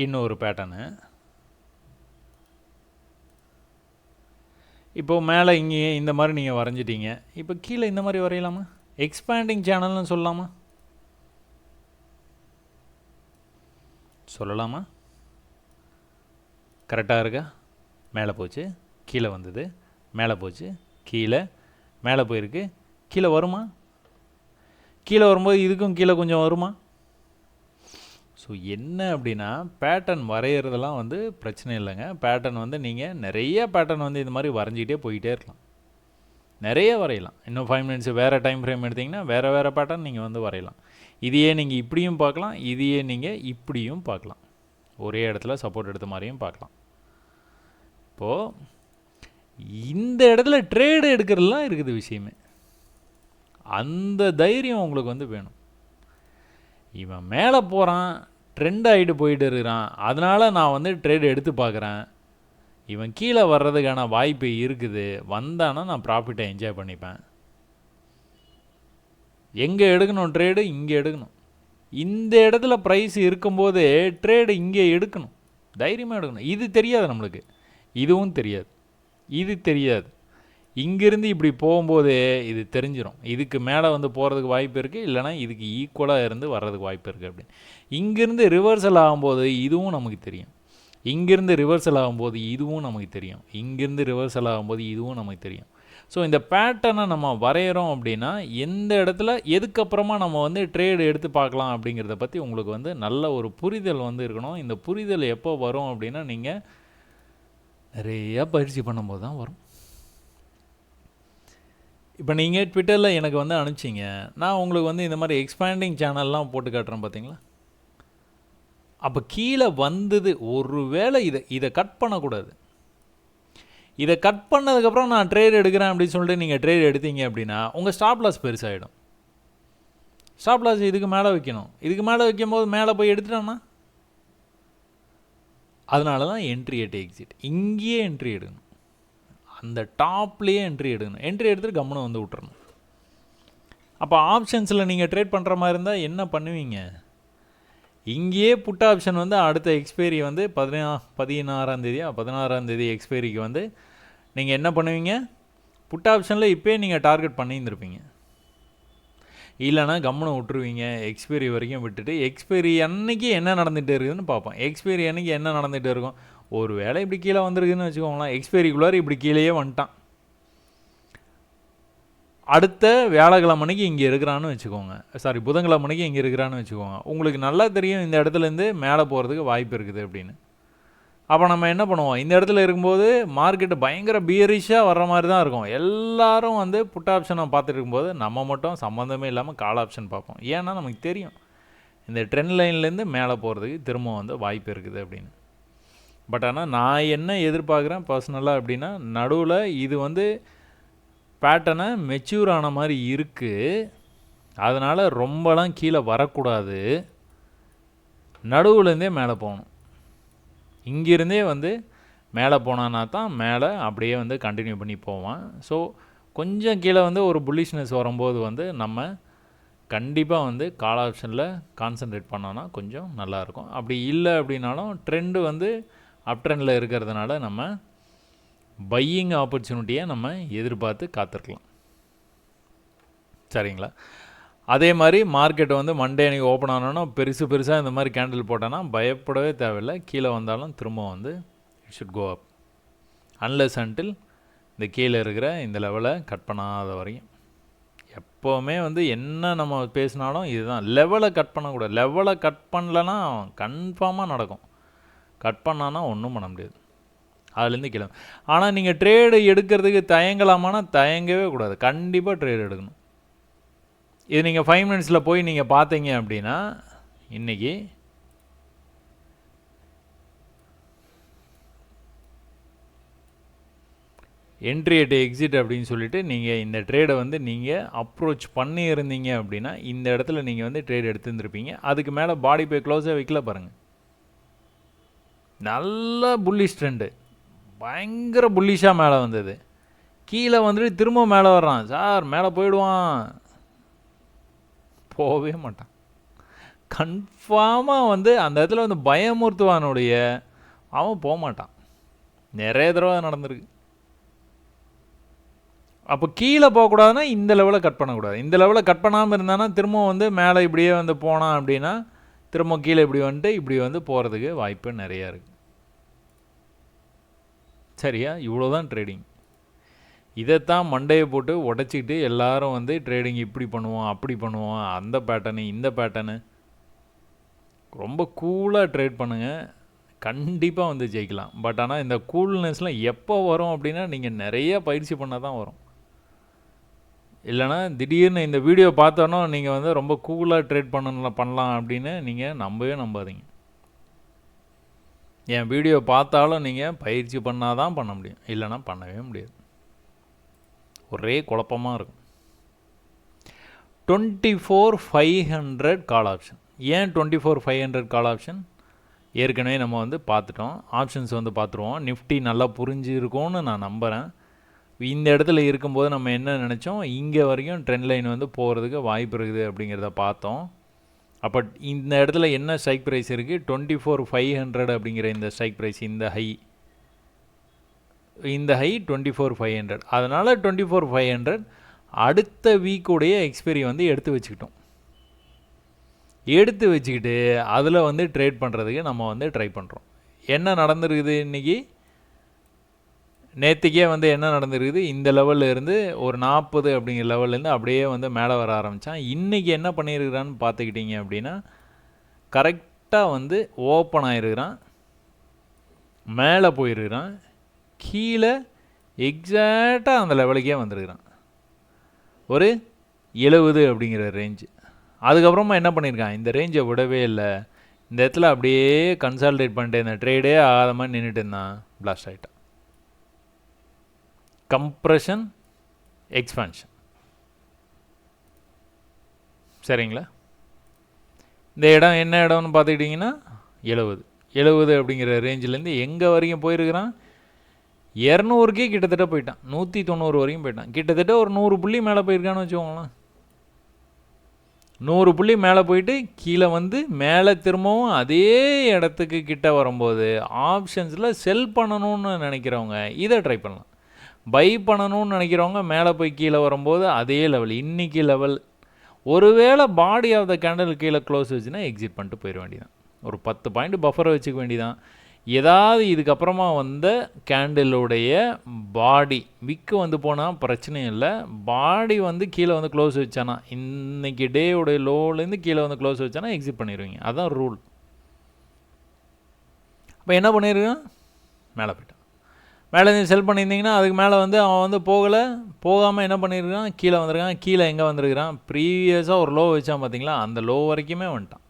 இன்னொரு பேட்டர்னு இப்போது மேலே இங்கே இந்த மாதிரி நீங்கள் வரைஞ்சிட்டீங்க. இப்போ கீழே இந்த மாதிரி வரையலாமா? எக்ஸ்பேண்டிங் சேனல்னு சொல்லலாமா? சொல்லலாமா? கரெக்டாக இருக்கா? மேலே போச்சு, கீழே வந்தது, மேலே போச்சு, கீழே, மேலே போயிருக்கு, கீழே வருமா? கீழே வரும்போது இதுக்கும் கீழே கொஞ்சம் வருமா? ஸோ என்ன அப்படின்னா, பேட்டர்ன் வரைகிறதெல்லாம் வந்து பிரச்சனை இல்லைங்க. பேட்டர்ன் வந்து நீங்கள் நிறைய பேட்டர்ன் வந்து இந்த மாதிரி வரைஞ்சிக்கிட்டே போயிட்டே இருக்கலாம், நிறைய வரையலாம். இன்னும் 5 மினிட்ஸ் வேறு டைம் ஃப்ரேம் எடுத்திங்கன்னா வேறு பேட்டர்ன் நீங்கள் வந்து வரையலாம். இதையே நீங்கள் இப்படியும் பார்க்கலாம், இதையே நீங்கள் இப்படியும் பார்க்கலாம், ஒரே இடத்துல சப்போர்ட் எடுத்த மாதிரியும் பார்க்கலாம். இப்போது இந்த இடத்துல ட்ரேடு எடுக்கிறதுலாம் இருக்குது விஷயமே. அந்த தைரியம் உங்களுக்கு வந்து வேணும். இவன் மேலே போகிறான், ட்ரெண்ட் ஆகிட்டு போயிட்டு இருக்கிறான், அதனால் நான் வந்து ட்ரேடு எடுத்து பார்க்குறேன், இவன் கீழே வர்றதுக்கான வாய்ப்பு இருக்குது, வந்தானா நான் ப்ராஃபிட்டை என்ஜாய் பண்ணிப்பேன். எங்கே எடுக்கணும் ட்ரேடு? இங்கே எடுக்கணும். இந்த இடத்துல ப்ரைஸ் இருக்கும்போது ட்ரேடு இங்கே எடுக்கணும், தைரியமாக எடுக்கணும். இது தெரியாது நம்மளுக்கு, இதுவும் தெரியாது, இது தெரியாது. இங்கேருந்து இப்படி போகும்போது இது தெரிஞ்சிடும், இதுக்கு மேலே வந்து போகிறதுக்கு வாய்ப்பு இருக்குது, இல்லைனா இதுக்கு ஈக்குவலாக இருந்து வர்றதுக்கு வாய்ப்பு இருக்குது அப்படின்னு. இங்கேருந்து ரிவர்சல் ஆகும்போது இதுவும் நமக்கு தெரியும், இங்கேருந்து ரிவர்சல் ஆகும்போது இதுவும் நமக்கு தெரியும், இங்கேருந்து ரிவர்சல் ஆகும்போது இதுவும் நமக்கு தெரியும். ஸோ இந்த பேட்டர்னை நம்ம வரைகிறோம் அப்படின்னா எந்த இடத்துல எதுக்கப்புறமா நம்ம வந்து ட்ரேடு எடுத்து பார்க்கலாம் அப்படிங்கிறத பற்றி உங்களுக்கு வந்து நல்ல ஒரு புரிதல் வந்து இருக்கணும். இந்த புரிதல் எப்போ வரும் அப்படின்னா நீங்கள் நிறையா பயிற்சி பண்ணும்போது தான் வரும். இப்போ நீங்கள் ட்விட்டரில் எனக்கு வந்து அனுப்பிச்சிங்க, நான் உங்களுக்கு வந்து இந்த மாதிரி எக்ஸ்பேண்டிங் சேனல்லாம் போட்டு காட்டுறேன் பார்த்தீங்களா? அப்போ கீழே வந்தது, ஒரு வேளை இதை கட் பண்ணக்கூடாது. இதை கட் பண்ணதுக்கப்புறம் நான் ட்ரேட் எடுக்கிறேன் அப்படின்னு சொல்லிட்டு நீங்கள் ட்ரேட் எடுத்தீங்க அப்படின்னா உங்கள் ஸ்டாப் லாஸ் பெருசாகிடும். ஸ்டாப் லாஸ் இதுக்கு மேலே வைக்கணும், இதுக்கு மேலே வைக்கும் போது மேலே போய் எடுத்துட்டான்னா, அதனால தான் என்ட்ரி எட் எக்ஸிட். இங்கேயே என்ட்ரி எடுக்கணும், அந்த டாப்லேயே என்ட்ரி எடுக்கணும். என்ட்ரி எடுத்துகிட்டு கம்முன்னு வந்து விட்டுறணும். அப்போ ஆப்ஷன்ஸில் நீங்கள் ட்ரேட் பண்ணுற மாதிரி இருந்தால் என்ன பண்ணுவீங்க? இங்கேயே புட் ஆப்ஷன் வந்து அடுத்த எக்ஸ்பைரி வந்து 16ஆம் தேதி எக்ஸ்பைரிக்கு வந்து நீங்கள் என்ன பண்ணுவீங்க? புட் ஆப்ஷனில் இப்போயே நீங்கள் டார்கெட் பண்ணியிருந்துருப்பீங்க, இல்லைனா கம்முன்னு விட்டுருவீங்க. எக்ஸ்பைரி வரைக்கும் விட்டுட்டு எக்ஸ்பைரி அன்னைக்கு என்ன நடந்துகிட்டே இருக்குதுன்னு பார்ப்போம். எக்ஸ்பைரி அன்னைக்கு என்ன நடந்துகிட்டே இருக்கும்? ஒரு வேளை இப்படி கீழே வந்துருக்குதுன்னு வச்சுக்கோங்களேன், எக்ஸ்பைரிக்குள்ளார இப்படி கீழேயே வந்துட்டான், அடுத்த வியாழக்கிழமைக்கு இங்கே இருக்கிறான்னு வச்சுக்கோங்க, புதன்கிழமைக்கு இங்கே இருக்கிறான்னு வச்சுக்கோங்க. உங்களுக்கு நல்லா தெரியும் இந்த இடத்துலேருந்து மேலே போகிறதுக்கு வாய்ப்பு இருக்குது அப்படின்னு. அப்போ நம்ம என்ன பண்ணுவோம்? இந்த இடத்துல இருக்கும்போது மார்க்கெட்டு பயங்கர பியரிஷாக வர்ற மாதிரி தான் இருக்கும். எல்லோரும் வந்து புட் ஆப்ஷனை பார்த்துட்டு இருக்கும்போது நம்ம மட்டும் சம்மந்தமே இல்லாமல் கால் ஆப்ஷன் பார்ப்போம். ஏன்னா நமக்கு தெரியும் இந்த ட்ரெண்ட் லைன்லேருந்து மேலே போகிறதுக்கு திரும்ப வந்து வாய்ப்பு இருக்குது அப்படின்னு. பட் ஆனால் நான் என்ன எதிர்பார்க்குறேன் பர்சனலாக அப்படின்னா, நடுவில் இது வந்து பேட்டர்னை மெச்சூர் ஆன மாதிரி இருக்குது, அதனால் ரொம்பலாம் கீழே வரக்கூடாது, நடுவுலேருந்தே மேலே போகணும். இங்கிருந்தே வந்து மேலே போனான்னா தான் மேலே அப்படியே வந்து கண்டினியூ பண்ணி போவான். ஸோ கொஞ்சம் கீழே வந்து ஒரு புல்லிஷ்னஸ் வரும்போது வந்து நம்ம கண்டிப்பாக வந்து கால் ஆப்ஷனில் கான்சன்ட்ரேட் பண்ணோன்னா கொஞ்சம் நல்லாயிருக்கும். அப்படி இல்லை அப்படின்னாலும் ட்ரெண்டு வந்து அப் ட்ரெண்டில் இருக்கிறதுனால நம்ம பையிங் ஆப்பர்ச்சுனிட்டியை நம்ம எதிர்பார்த்து காத்திருக்கலாம். சரிங்களா? அதே மாதிரி மார்க்கெட்டை வந்து மண்டே அன்றைக்கி ஓப்பன் ஆனோன்னா பெருசாக இந்த மாதிரி கேண்டில் போட்டோன்னா பயப்படவே தேவையில்லை, கீழே வந்தாலும் திரும்ப வந்து it should go up. Unless until இந்த கீழே இருக்கிற இந்த லெவலை கட் பண்ணாத வரையும். எப்போவுமே வந்து என்ன நம்ம பேசினாலும் இதுதான், லெவலை கட் பண்ணக்கூடாது. லெவலை கட் பண்ணலன்னா கன்ஃபார்மாக நடக்கும். கட் பண்ணான்னா ஒன்றும் பண்ண முடியாது. அதுலேருந்து கீழே. ஆனால் நீங்கள் ட்ரேடு எடுக்கிறதுக்கு தயங்கலாமான்னா தயங்கவே கூடாது. கண்டிப்பாக ட்ரேடு எடுக்கணும். இது நீங்கள் 5 மினிட்ஸில் போய் நீங்கள் பார்த்தீங்க அப்படின்னா இன்றைக்கி என்ட்ரி அட் எக்ஸிட் அப்படின்னு சொல்லிட்டு நீங்கள் இந்த ட்ரேடை வந்து நீங்கள் அப்ரோச் பண்ணியிருந்தீங்க அப்படின்னா இந்த இடத்துல நீங்கள் வந்து ட்ரேட் எடுத்துருந்துருப்பீங்க. அதுக்கு மேலே பாடி பே க்ளோஸாக வைக்கல பாருங்கள். நல்ல புல்லிஷ் ட்ரெண்டு, பயங்கர புல்லிஷாக மேலே வந்தது. கீழே வந்துட்டு திரும்ப மேலே வர்றான். சார் மேலே போயிடுவான், போகவே மாட்டான். கன்ஃபார்மாக வந்து அந்த இடத்துல வந்து பயமுறுத்துவானுடைய அவன் போக மாட்டான். நிறைய தடவை நடந்திருக்கு. அப்போ கீழே போகக்கூடாதுன்னா இந்த லெவலில் கட் பண்ணக்கூடாது. இந்த லெவலில் கட் பண்ணாமல் இருந்தானா திரும்ப வந்து மேலே இப்படியே வந்து போனான் அப்படின்னா திரும்ப கீழே இப்படி வந்துட்டு இப்படி வந்து போகிறதுக்கு வாய்ப்பு நிறையா இருக்குது. சரியா? இவ்வளோ தான் ட்ரேடிங். இதைத்தான் மண்டையை போட்டு உடச்சிக்கிட்டு எல்லாரும் வந்து ட்ரேடிங் இப்படி பண்ணுவோம், அப்படி பண்ணுவோம், அந்த பேட்டர்னு இந்த பேட்டர்னு. ரொம்ப கூலாக ட்ரேட் பண்ணுங்கள், கண்டிப்பாக வந்து ஜெயிக்கலாம். பட் ஆனால் இந்த கூல்னஸ்லாம் எப்போ வரும் அப்படின்னா நீங்கள் நிறைய பயிற்சி பண்ணால் தான் வரும். இல்லைனா திடீர்னு இந்த வீடியோ பார்த்தோன்னா நீங்கள் வந்து ரொம்ப கூலாக ட்ரேட் பண்ணலாம் அப்படின்னு நீங்கள் நம்பவே நம்பாதீங்க. என் வீடியோ பார்த்தாலும் நீங்கள் பயிற்சி பண்ணால் தான் பண்ண முடியும், இல்லைனா பண்ணவே முடியாது. ஒரே குழப்பமாக இருக்கும். 24,500 கால் ஆப்ஷன். ஏன் 24,500 கால் ஆப்ஷன்? ஏற்கனவே நம்ம வந்து பார்த்துட்டோம். ஆப்ஷன்ஸ் வந்து பார்த்துருவோம். நிஃப்டி நல்லா புரிஞ்சிருக்கும்னு நான் நம்புகிறேன். இந்த இடத்துல இருக்கும்போது நம்ம என்ன நினச்சோம், இங்கே வரைக்கும் ட்ரெண்ட் லைன் வந்து போகிறதுக்கு வாய்ப்பு இருக்குது அப்படிங்கிறத பார்த்தோம். அப்போ இந்த இடத்துல என்ன ஸ்ட்ரைக் ப்ரைஸ் இருக்குது? 24,500 அப்படிங்கிற இந்த ஸ்ட்ரைக் ப்ரைஸ், இந்த ஹை 24,500. அதனால் 24,500 அடுத்த வீக்குடைய எக்ஸ்பைரி வந்து எடுத்து வச்சுக்கிட்டு அதில் வந்து ட்ரேட் பண்ணுறதுக்கு நம்ம வந்து ட்ரை பண்ணுறோம். என்ன நடந்துருக்குது இன்றைக்கி? நேற்றுக்கே வந்து என்ன நடந்துருக்குது, இந்த லெவலில் இருந்து ஒரு 40 அப்படிங்கிற லெவல்லேருந்து அப்படியே வந்து மேலே வர ஆரம்பித்தான். இன்றைக்கி என்ன பண்ணியிருக்கிறான்னு பார்த்துக்கிட்டிங்க அப்படின்னா கரெக்டாக வந்து ஓப்பன் ஆகிருக்கிறான், மேலே போயிருக்கிறான், கீழே எக்ஸாக்டாக அந்த லெவலுக்கே வந்துருக்கிறான், ஒரு 70 அப்படிங்கிற ரேஞ்சு. அதுக்கப்புறமா என்ன பண்ணியிருக்கான், இந்த ரேஞ்சை விடவே இல்லை, இந்த இடத்துல அப்படியே கன்சால்டேட் பண்ணிட்டு இந்த ட்ரேடே ஆகாத மாதிரி நின்றுட்டு இருந்தான், பிளாஸ்ட் ஆகிட்டான். Compression, expansion. சரிங்களா? இந்த இடம் என்ன இடம்னு பார்த்துக்கிட்டிங்கன்னா 70 அப்படிங்கிற ரேஞ்சிலேருந்து எங்கே வரைக்கும் போயிருக்கிறான், 200க்கே கிட்டத்தட்ட போயிட்டான், 190 வரைக்கும் போயிட்டான். கிட்டத்தட்ட ஒரு 100 புள்ளி மேலே போயிருக்கான்னு வச்சுக்கோங்களேன். 100 புள்ளி மேலே போயிட்டு கீழே வந்து மேலே திரும்பவும் அதே இடத்துக்கு கிட்ட வரும்போது ஆப்ஷன்ஸில் செல் பண்ணணும்னு நினைக்கிறவங்க இதை ட்ரை பண்ணலாம். பை பண்ணணும்னு நினைக்கிறவங்க மேலே போய் கீழே வரும்போது அதே லெவல், இன்றைக்கி லெவல், ஒருவேளை பாடி ஆஃப் த கேண்டில் கீழே க்ளோஸ் வச்சுன்னா எக்ஸிட் பண்ணிட்டு போயிட வேண்டியதான். ஒரு 10 பாயிண்ட் பஃபரை வச்சுக்க வேண்டியதான். ஏதாவது இதுக்கப்புறமா வந்த கேண்டிலுடைய பாடி விக்கு வந்து போனால் பிரச்சனையும் இல்லை. பாடி வந்து கீழே வந்து க்ளோஸ் வச்சானா, இன்றைக்கி டேயோடைய லோலேருந்து கீழே வந்து க்ளோஸ் வச்சானா எக்ஸிட் பண்ணிடுவீங்க. அதுதான் ரூல். அப்போ என்ன பண்ணியிருக்கான், மேலே போய்ட்டான். மேலே இருந்து செல் பண்ணியிருந்தீங்கன்னா அதுக்கு மேலே வந்து அவன் வந்து போகாமல் என்ன பண்ணியிருக்கான், கீழே வந்திருக்கான். கீழே எங்கே வந்திருக்கிறான், ப்ரீவியஸாக ஒரு லோ வச்சான் பார்த்தீங்களா, அந்த லோ வரைக்குமே வந்துட்டான்,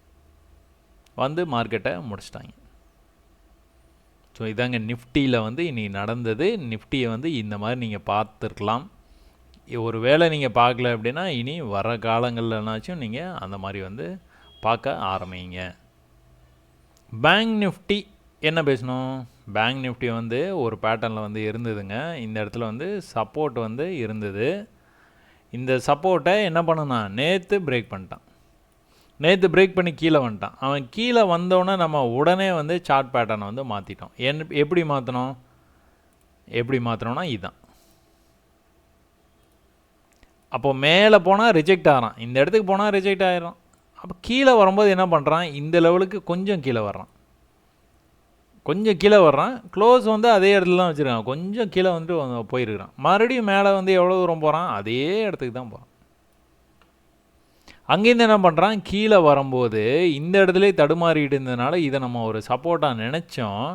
வந்து மார்க்கெட்டை முடிச்சிட்டாங்க. ஸோ இதாங்க நிஃப்டியில் வந்து இன்றைக்கி நடந்தது. நிஃப்டியை வந்து இந்த மாதிரி நீங்கள் பார்த்துருக்கலாம். ஒரு வேளை நீங்கள் பார்க்கல அப்படின்னா இனி வர காலங்கள்லனாச்சும் நீங்கள் அந்த மாதிரி வந்து பார்க்க ஆரம்பிங்க. பேங்க் நிஃப்டி என்ன பேசணும்? பேங்க் நிஃப்டி வந்து ஒரு பேட்டர்னில் வந்து இருந்ததுங்க. இந்த இடத்துல வந்து சப்போர்ட் வந்து இருந்தது. இந்த சப்போர்ட்டை என்ன பண்ணனா, நேற்று பிரேக் பண்ணிட்டான். நேற்று பிரேக் பண்ணி கீழே வந்துட்டான். அவன் கீழே வந்தோடனே நம்ம உடனே வந்து சார்ட் பேட்டர்னை வந்து மாற்றிட்டோம். எப்படி மாற்றினோன்னா இதுதான். அப்போது மேலே போனால் ரிஜெக்ட் ஆகிறான், இந்த இடத்துக்கு போனால் ரிஜெக்ட் ஆகிடும். அப்போ கீழே வரும்போது என்ன பண்ணுறான், இந்த லெவலுக்கு கொஞ்சம் கீழே வர்றான். கொஞ்சம் கீழே வர்றான், க்ளோஸ் வந்து அதே இடத்துல தான் வச்சுருக்கான், கொஞ்சம் கீழே வந்துட்டு போயிருக்கிறான். மறுபடியும் மேலே வந்து எவ்வளோ தூரம் போகிறான், அதே இடத்துக்கு தான் போகிறான். அங்கேருந்து என்ன பண்ணுறான், கீழே வரும்போது இந்த இடத்துல தடுமாறிட்டு இருந்ததுனால இதை நம்ம ஒரு சப்போர்ட்டாக நினச்சோம்.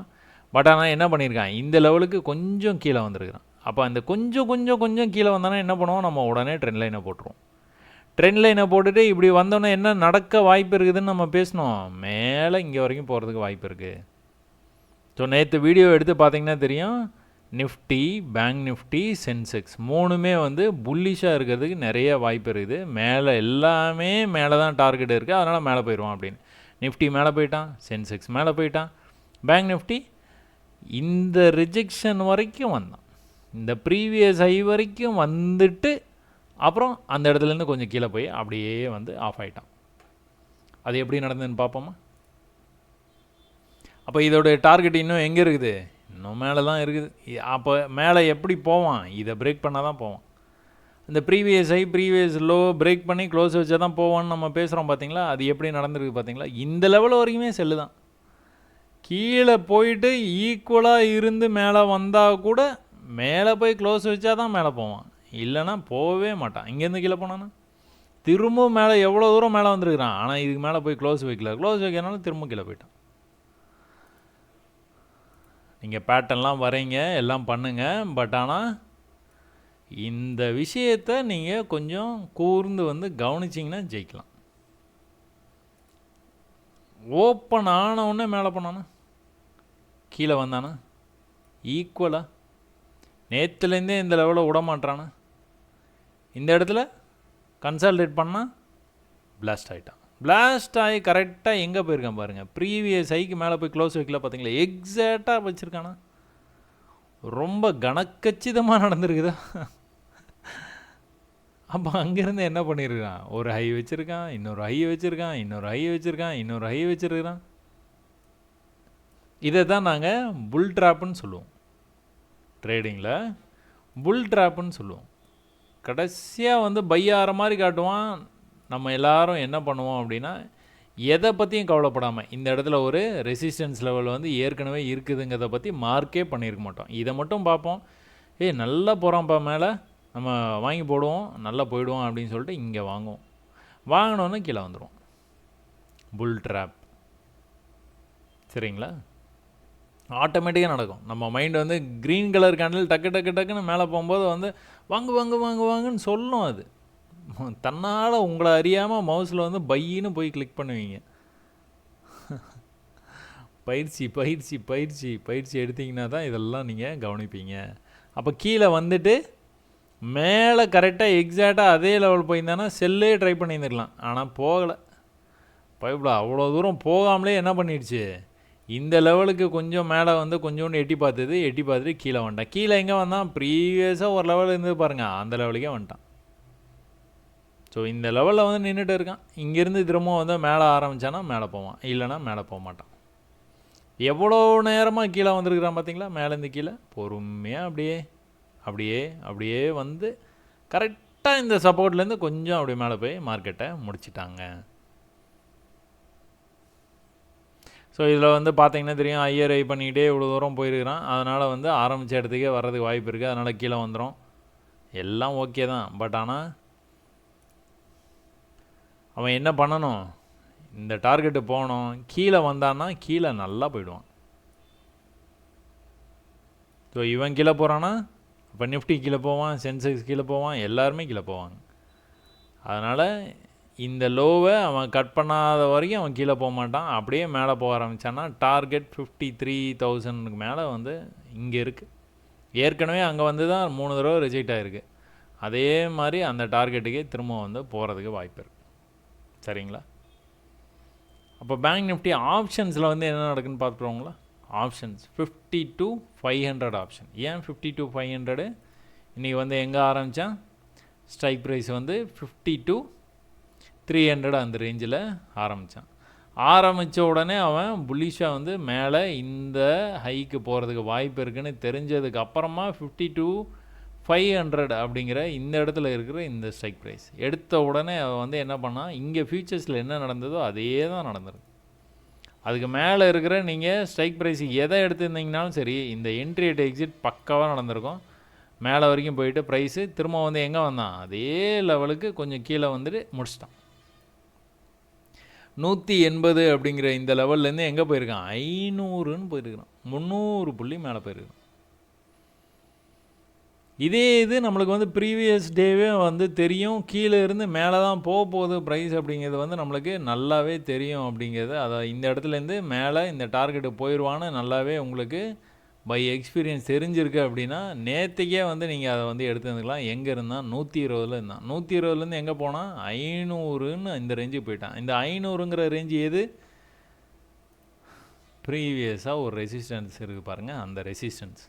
பட் ஆனால் என்ன பண்ணியிருக்கான், இந்த லெவலுக்கு கொஞ்சம் கீழே வந்திருக்கிறான். அப்போ அந்த கொஞ்சம் கீழே வந்தானா என்ன பண்ணுவோம், நம்ம உடனே ட்ரெண்ட் லைனை போட்டுருவோம். ட்ரெண்ட் லைனை போட்டுட்டு இப்படி வந்தோன்னே என்ன நடக்க வாய்ப்பு இருக்குதுன்னு நம்ம பேசணும். மேலே இங்கே வரைக்கும் போகிறதுக்கு வாய்ப்பு இருக்குது. ஸோ நேற்று வீடியோ எடுத்து பார்த்தீங்கன்னா தெரியும், நிஃப்டி, பேங்க் நிஃப்டி, சென்செக்ஸ் மூணுமே வந்து புல்லிஷாக இருக்கிறதுக்கு நிறைய வாய்ப்பு இருக்குது. மேலே எல்லாமே மேலே தான் டார்கெட் இருக்குது, அதனால் மேலே போயிடுவான் அப்படின்னு. நிஃப்டி மேலே போயிட்டான், சென்செக்ஸ் மேலே போயிட்டான், பேங்க் நிஃப்டி இந்த ரிஜெக்ஷன் வரைக்கும் வந்தான், இந்த ப்ரீவியஸ் ஹை வரைக்கும் வந்துட்டு அப்புறம் அந்த இடத்துலேருந்து கொஞ்சம் கீழே போய் அப்படியே வந்து ஆஃப் ஆகிட்டான். அது எப்படி நடந்ததுன்னு பார்ப்போமா? அப்போ இதோடைய டார்கெட் இன்னும் எங்கே இருக்குது, இன்னும் மேலே தான் இருக்குது. அப்போ மேலே எப்படி போவான், இதை பிரேக் பண்ணால் தான் போவான். இந்த previous high previous low break பண்ணி க்ளோஸ் வச்சா தான் போவான்னு நம்ம பேசுகிறோம் பார்த்தீங்களா. அது எப்படி நடந்திருக்கு பார்த்தீங்களா. இந்த லெவல் வரைக்குமே செல்லு தான். கீழே போயிட்டு ஈக்குவலாக இருந்து மேலே வந்தால் கூட மேலே போய் க்ளோஸ் வச்சா தான் மேலே போவான், இல்லைனா போகவே மாட்டான். இங்கேருந்து கீழே போனான்னா திரும்பவும் மேலே எவ்வளோ தூரம் மேலே வந்துருக்கிறான், ஆனால் இதுக்கு மேலே போய் க்ளோஸ் வைக்கல, க்ளோஸ் வைக்கிறனால திரும்ப கீழே போயிட்டான். நீங்கள் பேட்டர்ன்லாம் வரைங்க, எல்லாம் பண்ணுங்கள். பட் ஆனால் இந்த விஷயத்தை நீங்கள் கொஞ்சம் கூர்ந்து வந்து கவனிச்சிங்கன்னா ஜெயிக்கலாம். ஓப்பன் ஆனவுடனே மேலே போனானா கீழே வந்தானா ஈக்குவலாக நேற்றுலேருந்தே இந்த லெவலில் விட மாட்டானா, இந்த இடத்துல கன்சால்டேட் பண்ணால் பிளாஸ்ட் ஆகிட்டான். பிளாஸ்ட் ஆகி கரெக்டாக எங்கே போயிருக்கான் பாருங்கள், ப்ரீவியஸ் ஹைக்கு மேலே போய் க்ளோஸ் வைக்கல பார்த்தீங்களா, எக்ஸாக்டாக வச்சுருக்கானா. ரொம்ப கணக்கச்சிதமாக நடந்திருக்குதா. அப்போ அங்கேருந்து என்ன பண்ணியிருக்கான், ஒரு ஹை வச்சுருக்கான், இன்னொரு ஹை வச்சுருக்கான், இன்னொரு ஹை வச்சுருக்கான், இன்னொரு ஹை வச்சுருக்கான். இதை தான் நாங்கள் புல் ட்ராப்புன்னு சொல்லுவோம். ட்ரேடிங்கில் புல் ட்ராப்புன்னு சொல்லுவோம். கடைசியாக வந்து பை ஆகிற மாதிரி காட்டுவான். நம்ம எல்லாரும் என்ன பண்ணுவோம் அப்படின்னா, எதை பற்றியும் கவலைப்படாமல் இந்த இடத்துல ஒரு ரெசிஸ்டன்ஸ் லெவல் வந்து ஏற்கனவே இருக்குதுங்கிறத பற்றி மார்க்கே பண்ணியிருக்க மாட்டோம். இதை மட்டும் பார்ப்போம், நல்லா போகிறான்ப்பா மேலே, நம்ம வாங்கி போடுவோம், நல்லா போயிடுவோம் அப்படின்னு சொல்லிட்டு இங்கே வாங்குவோம். வாங்கினோன்னு கீழே வந்துடுவோம். புல் ட்ராப். சரிங்களா. ஆட்டோமேட்டிக்காக நடக்கும். நம்ம மைண்ட் வந்து க்ரீன் கலர் கேண்டில் டக்குன்னு மேலே போகும்போது வந்து வாங்குன்னு சொல்லும். அது தன்னால் உங்களை அறியாமல் மவுஸில் வந்து பையின்னு போய் கிளிக் பண்ணுவீங்க. பயிற்சி எடுத்திங்கன்னா தான் இதெல்லாம் நீங்கள் கவனிப்பீங்க. அப்போ கீழே வந்துட்டு மேலே கரெக்டாக எக்ஸாக்டாக அதே லெவல் போயிருந்தானா செல்லே ட்ரை பண்ணியிருந்துக்கலாம். ஆனால் போகலை. பயப்பட அவ்வளோ தூரம் போகாமலே என்ன பண்ணிடுச்சு, இந்த லெவலுக்கு கொஞ்சம் மேலே வந்து கொஞ்சோண்டு எட்டி பார்த்துட்டு கீழே வந்துட்டான். கீழே எங்கே வந்தான், ப்ரீவியஸாக ஒரு லெவலில் இருந்து பாருங்கள், அந்த லெவலுக்கே வந்துட்டான். ஸோ இந்த லெவலில் வந்து நின்றுட்டு இருக்கான். இங்கேருந்து திரும்ப வந்து மேலே ஆரம்பித்தானா மேலே போவான், இல்லைனா மேலே போக மாட்டான். எவ்வளோ நேரமாக கீழே வந்துருக்குறான் பார்த்தீங்களா. மேலேருந்து கீழே பொறுமையாக அப்படியே வந்து கரெக்டாக இந்த சப்போர்ட்லேருந்து கொஞ்சம் அப்படியே மேலே போய் மார்க்கெட்டை முடிச்சிட்டாங்க. ஸோ இதில் வந்து பார்த்தீங்கன்னா தெரியும், ஐயர் ஐ பண்ணிக்கிட்டே இவ்வளோ தூரம் போயிருக்கிறான். அதனால் வந்து ஆரம்பித்த இடத்துக்கே வர்றதுக்கு வாய்ப்பு இருக்குது. அதனால் கீழே வந்துடும். எல்லாம் ஓகே தான். பட் ஆனால் அவன் என்ன பண்ணணும், இந்த டார்கெட்டு போகணும். கீழே வந்தான்னா கீழே நல்லா போயிடுவான். ஸோ இவன் கீழே போகிறான்னா இப்போ நிஃப்டி கீழே போவான், சென்செக்ஸ் கீழே போவான், எல்லாருமே கீழே போவாங்க. அதனால் இந்த லோவை அவன் கட் பண்ணாத வரைக்கும் அவன் கீழே போக மாட்டான். அப்படியே மேலே போக ஆரம்பித்தான்னா டார்கெட் 53,000க்கு மேலே வந்து இங்கே இருக்குது. ஏற்கனவே அங்கே வந்து தான் 3 தடவை ரிஜெக்ட் ஆகிருக்கு. அதே மாதிரி அந்த டார்கெட்டுக்கே திரும்ப வந்து போகிறதுக்கு வாய்ப்பு இருக்குது. சரிங்களா. அப்போ பேங்க் நிஃப்டி ஆப்ஷன்ஸில் வந்து என்ன நடக்குதுன்னு பார்த்துருவோங்களா. Options 50 to 500 option. ஏன் 50 to 500? இன்றைக்கி வந்து எங்கே ஆரம்பித்தான், ஸ்ட்ரைக் ப்ரைஸ் வந்து 50 to 300 அந்த ரேஞ்சில் ஆரம்பித்தான். ஆரம்பித்த உடனே அவன் புல்லிஷாக வந்து மேலே இந்த ஹைக்கு போகிறதுக்கு வாய்ப்பு இருக்குன்னு தெரிஞ்சதுக்கு அப்புறமா 50 to 500 அப்படிங்கிற இந்த இடத்துல இருக்கிற இந்த ஸ்ட்ரைக் ப்ரைஸ் எடுத்த உடனே அவன் வந்து என்ன பண்ணால், இங்கே ஃபியூச்சர்ஸில் என்ன நடந்ததோ அதே தான் நடந்திருக்கு. அதுக்கு மேலே இருக்கிற நீங்கள் ஸ்ட்ரைக் ப்ரைஸ் எதை எடுத்துருந்தீங்கனாலும் சரி, இந்த என்ட்ரி அட் எக்ஸிட் பக்காவாக நடந்திருக்கும். மேலே வரைக்கும் போயிட்டு ப்ரைஸு திரும்ப வந்து எங்கே வந்தான், அதே லெவலுக்கு கொஞ்சம் கீழே வந்துட்டு முடிச்சிட்டான். 180 அப்படிங்கிற இந்த லெவல்லேருந்து எங்கே போயிருக்கான், 500ன்னு போயிருக்கான். 300 புள்ளி மேலே போயிருக்கான். இதே இது நம்மளுக்கு வந்து ப்ரீவியஸ் டேவே வந்து தெரியும், கீழே இருந்து மேலே தான் போகுது ப்ரைஸ் அப்படிங்கிறது வந்து நம்மளுக்கு நல்லாவே தெரியும் அப்படிங்கிறது. அதை இந்த இடத்துலேருந்து மேலே இந்த டார்கெட்டு போயிடுவான்னு நல்லாவே உங்களுக்கு பை எக்ஸ்பீரியன்ஸ் தெரிஞ்சிருக்கு. அப்படின்னா நேற்றுக்கே வந்து நீங்கள் அதை வந்து எடுத்துருந்துக்கலாம். எங்கே இருந்தால் 120 இருந்தான். 120லேருந்து எங்கே போனால் 500ன்னு இந்த ரேஞ்சுக்கு போயிட்டான். இந்த 500ங்கிற ரேஞ்சு எது, ப்ரீவியஸாக ஒரு ரெசிஸ்டன்ஸ் இருக்குது பாருங்கள், அந்த ரெசிஸ்டன்ஸ்.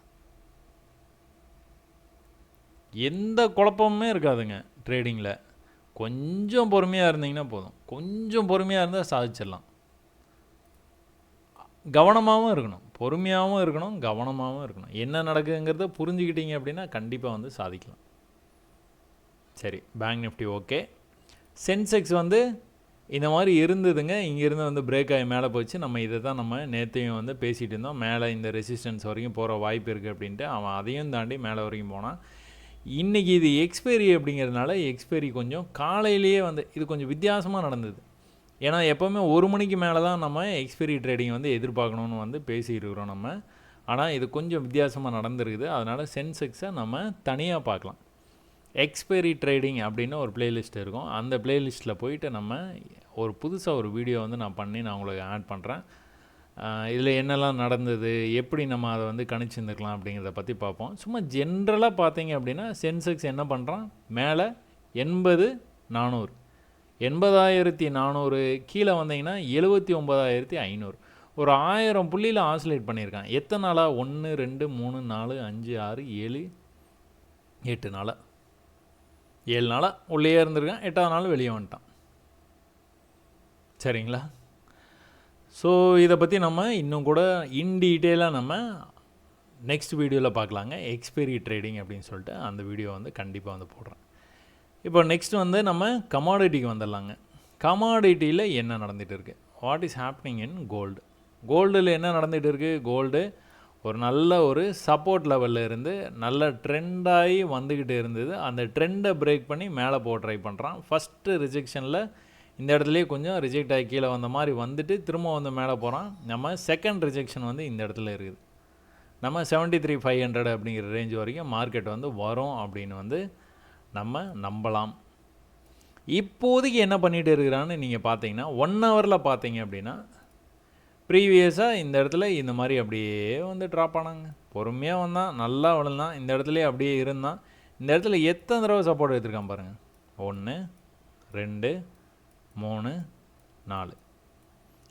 எந்த குழப்பமுமே இருக்காதுங்க ட்ரேடிங்கில். கொஞ்சம் பொறுமையாக இருந்தீங்கன்னா போதும். கொஞ்சம் பொறுமையாக இருந்தால் சாதிச்சிடலாம். கவனமாகவும் இருக்கணும், பொறுமையாகவும் இருக்கணும், கவனமாகவும் இருக்கணும். என்ன நடக்குதுங்கிறத புரிஞ்சுக்கிட்டீங்க அப்படின்னா கண்டிப்பாக வந்து சாதிக்கலாம். சரி, பேங்க் நிஃப்டி ஓகே. சென்செக்ஸ் வந்து இந்த மாதிரி இருந்ததுங்க. இங்கேருந்து வந்து பிரேக் ஆகி மேலே போச்சு. நம்ம இதை தான் நம்ம நேற்றையும் வந்து பேசிகிட்டு இருந்தோம். மேலே இந்த ரெசிஸ்டன்ஸ் வரைக்கும் போகிற வாய்ப்பு இருக்குது அப்படின்ட்டு. அவன் அதையும் தாண்டி மேலே வரைக்கும் போனான். இன்றைக்கி இது எக்ஸ்பைரி அப்படிங்கிறதுனால எக்ஸ்பைரி கொஞ்சம் காலையிலேயே வந்து இது கொஞ்சம் வித்தியாசமாக நடந்தது. ஏன்னா எப்போவுமே 1 மணிக்கு மேலே தான் நம்ம எக்ஸ்பைரி ட்ரேடிங் வந்து எதிர்பார்க்கணுன்னு வந்து பேசியிருக்கிறோம் நம்ம. ஆனால் இது கொஞ்சம் வித்தியாசமாக நடந்துருக்குது. அதனால் சென்செக்ஸை நம்ம தனியாக பார்க்கலாம். எக்ஸ்பைரி ட்ரேடிங் அப்படின்னு ஒரு பிளேலிஸ்ட் இருக்கும். அந்த பிளேலிஸ்ட்டில் போயிட்டு நம்ம ஒரு புதுசாக ஒரு வீடியோ வந்து நான் உங்களுக்கு ஆட் பண்ணுறேன். இதில் என்னெல்லாம் நடந்தது, எப்படி நம்ம அதை வந்து கணிச்சிருந்துக்கலாம் அப்படிங்கிறத பற்றி பார்ப்போம். சும்மா ஜென்ரலாக பார்த்தீங்க அப்படின்னா சென்செக்ஸ் என்ன பண்ணுறான், மேலே 80,400 80,400 கீழே வந்தீங்கன்னா 79,500 ஒரு 1000 புள்ளியில் ஆசிலேட் பண்ணியிருக்கான். எத்தனை நாளாக, 1 2 3 4 5 6 7 8 நாளாக, 7 நாளாக உள்ளே இருந்திருக்கான். 8ஆவது நாள் வெளியே வந்துட்டான். சரிங்களா? ஸோ இதை பற்றி நம்ம இன்னும் கூட இன் டீட்டெயிலாக நம்ம நெக்ஸ்ட் வீடியோவில் பார்க்கலாங்க. எக்ஸ்பைரி ட்ரேடிங் அப்படின்னு சொல்லிட்டு அந்த வீடியோ வந்து கண்டிப்பாக வந்து போடுறேன். இப்போ நெக்ஸ்ட் வந்து நம்ம கமாடிட்டிக்கு வந்துடலாங்க. கமாடிட்டியில் என்ன நடந்துகிட்டு இருக்குது, what is happening in gold. கோல்டில் என்ன நடந்துகிட்டு இருக்குது, கோல்டு ஒரு நல்ல ஒரு சப்போர்ட் லெவலில் இருந்து நல்ல ட்ரெண்டாகி வந்துக்கிட்டு இருந்தது. அந்த ட்ரெண்டை பிரேக் பண்ணி மேலே போக ட்ரை பண்ணுறான். ஃபஸ்ட்டு ரிஜெக்ஷனில் இந்த இடத்துலையே கொஞ்சம் ரிஜெக்ட் ஆகி கீழே வந்த மாதிரி வந்துட்டு திரும்ப வந்து மேலே போகிறான். நம்ம செகண்ட் ரிஜெக்ஷன் வந்து இந்த இடத்துல இருக்குது. நம்ம 73,500 அப்படிங்கிற ரேஞ்ச் வரைக்கும் மார்க்கெட் வந்து வரும் அப்படின்னு வந்து நம்ம நம்பலாம். இப்போதைக்கு என்ன பண்ணிகிட்டு இருக்கிறான்னு நீங்கள் பார்த்தீங்கன்னா 1 ஹவரில் பார்த்தீங்க அப்படின்னா ப்ரீவியஸாக இந்த இடத்துல இந்த மாதிரி அப்படியே வந்து ட்ராப் ஆனாங்க. பொறுமையாக வந்தான், நல்லா விழுந்தான், இந்த இடத்துலையே அப்படியே இருந்தான். இந்த இடத்துல எத்தனை தடவை சப்போர்ட் எடுத்துருக்கான் பாருங்கள், 1 2 3 4.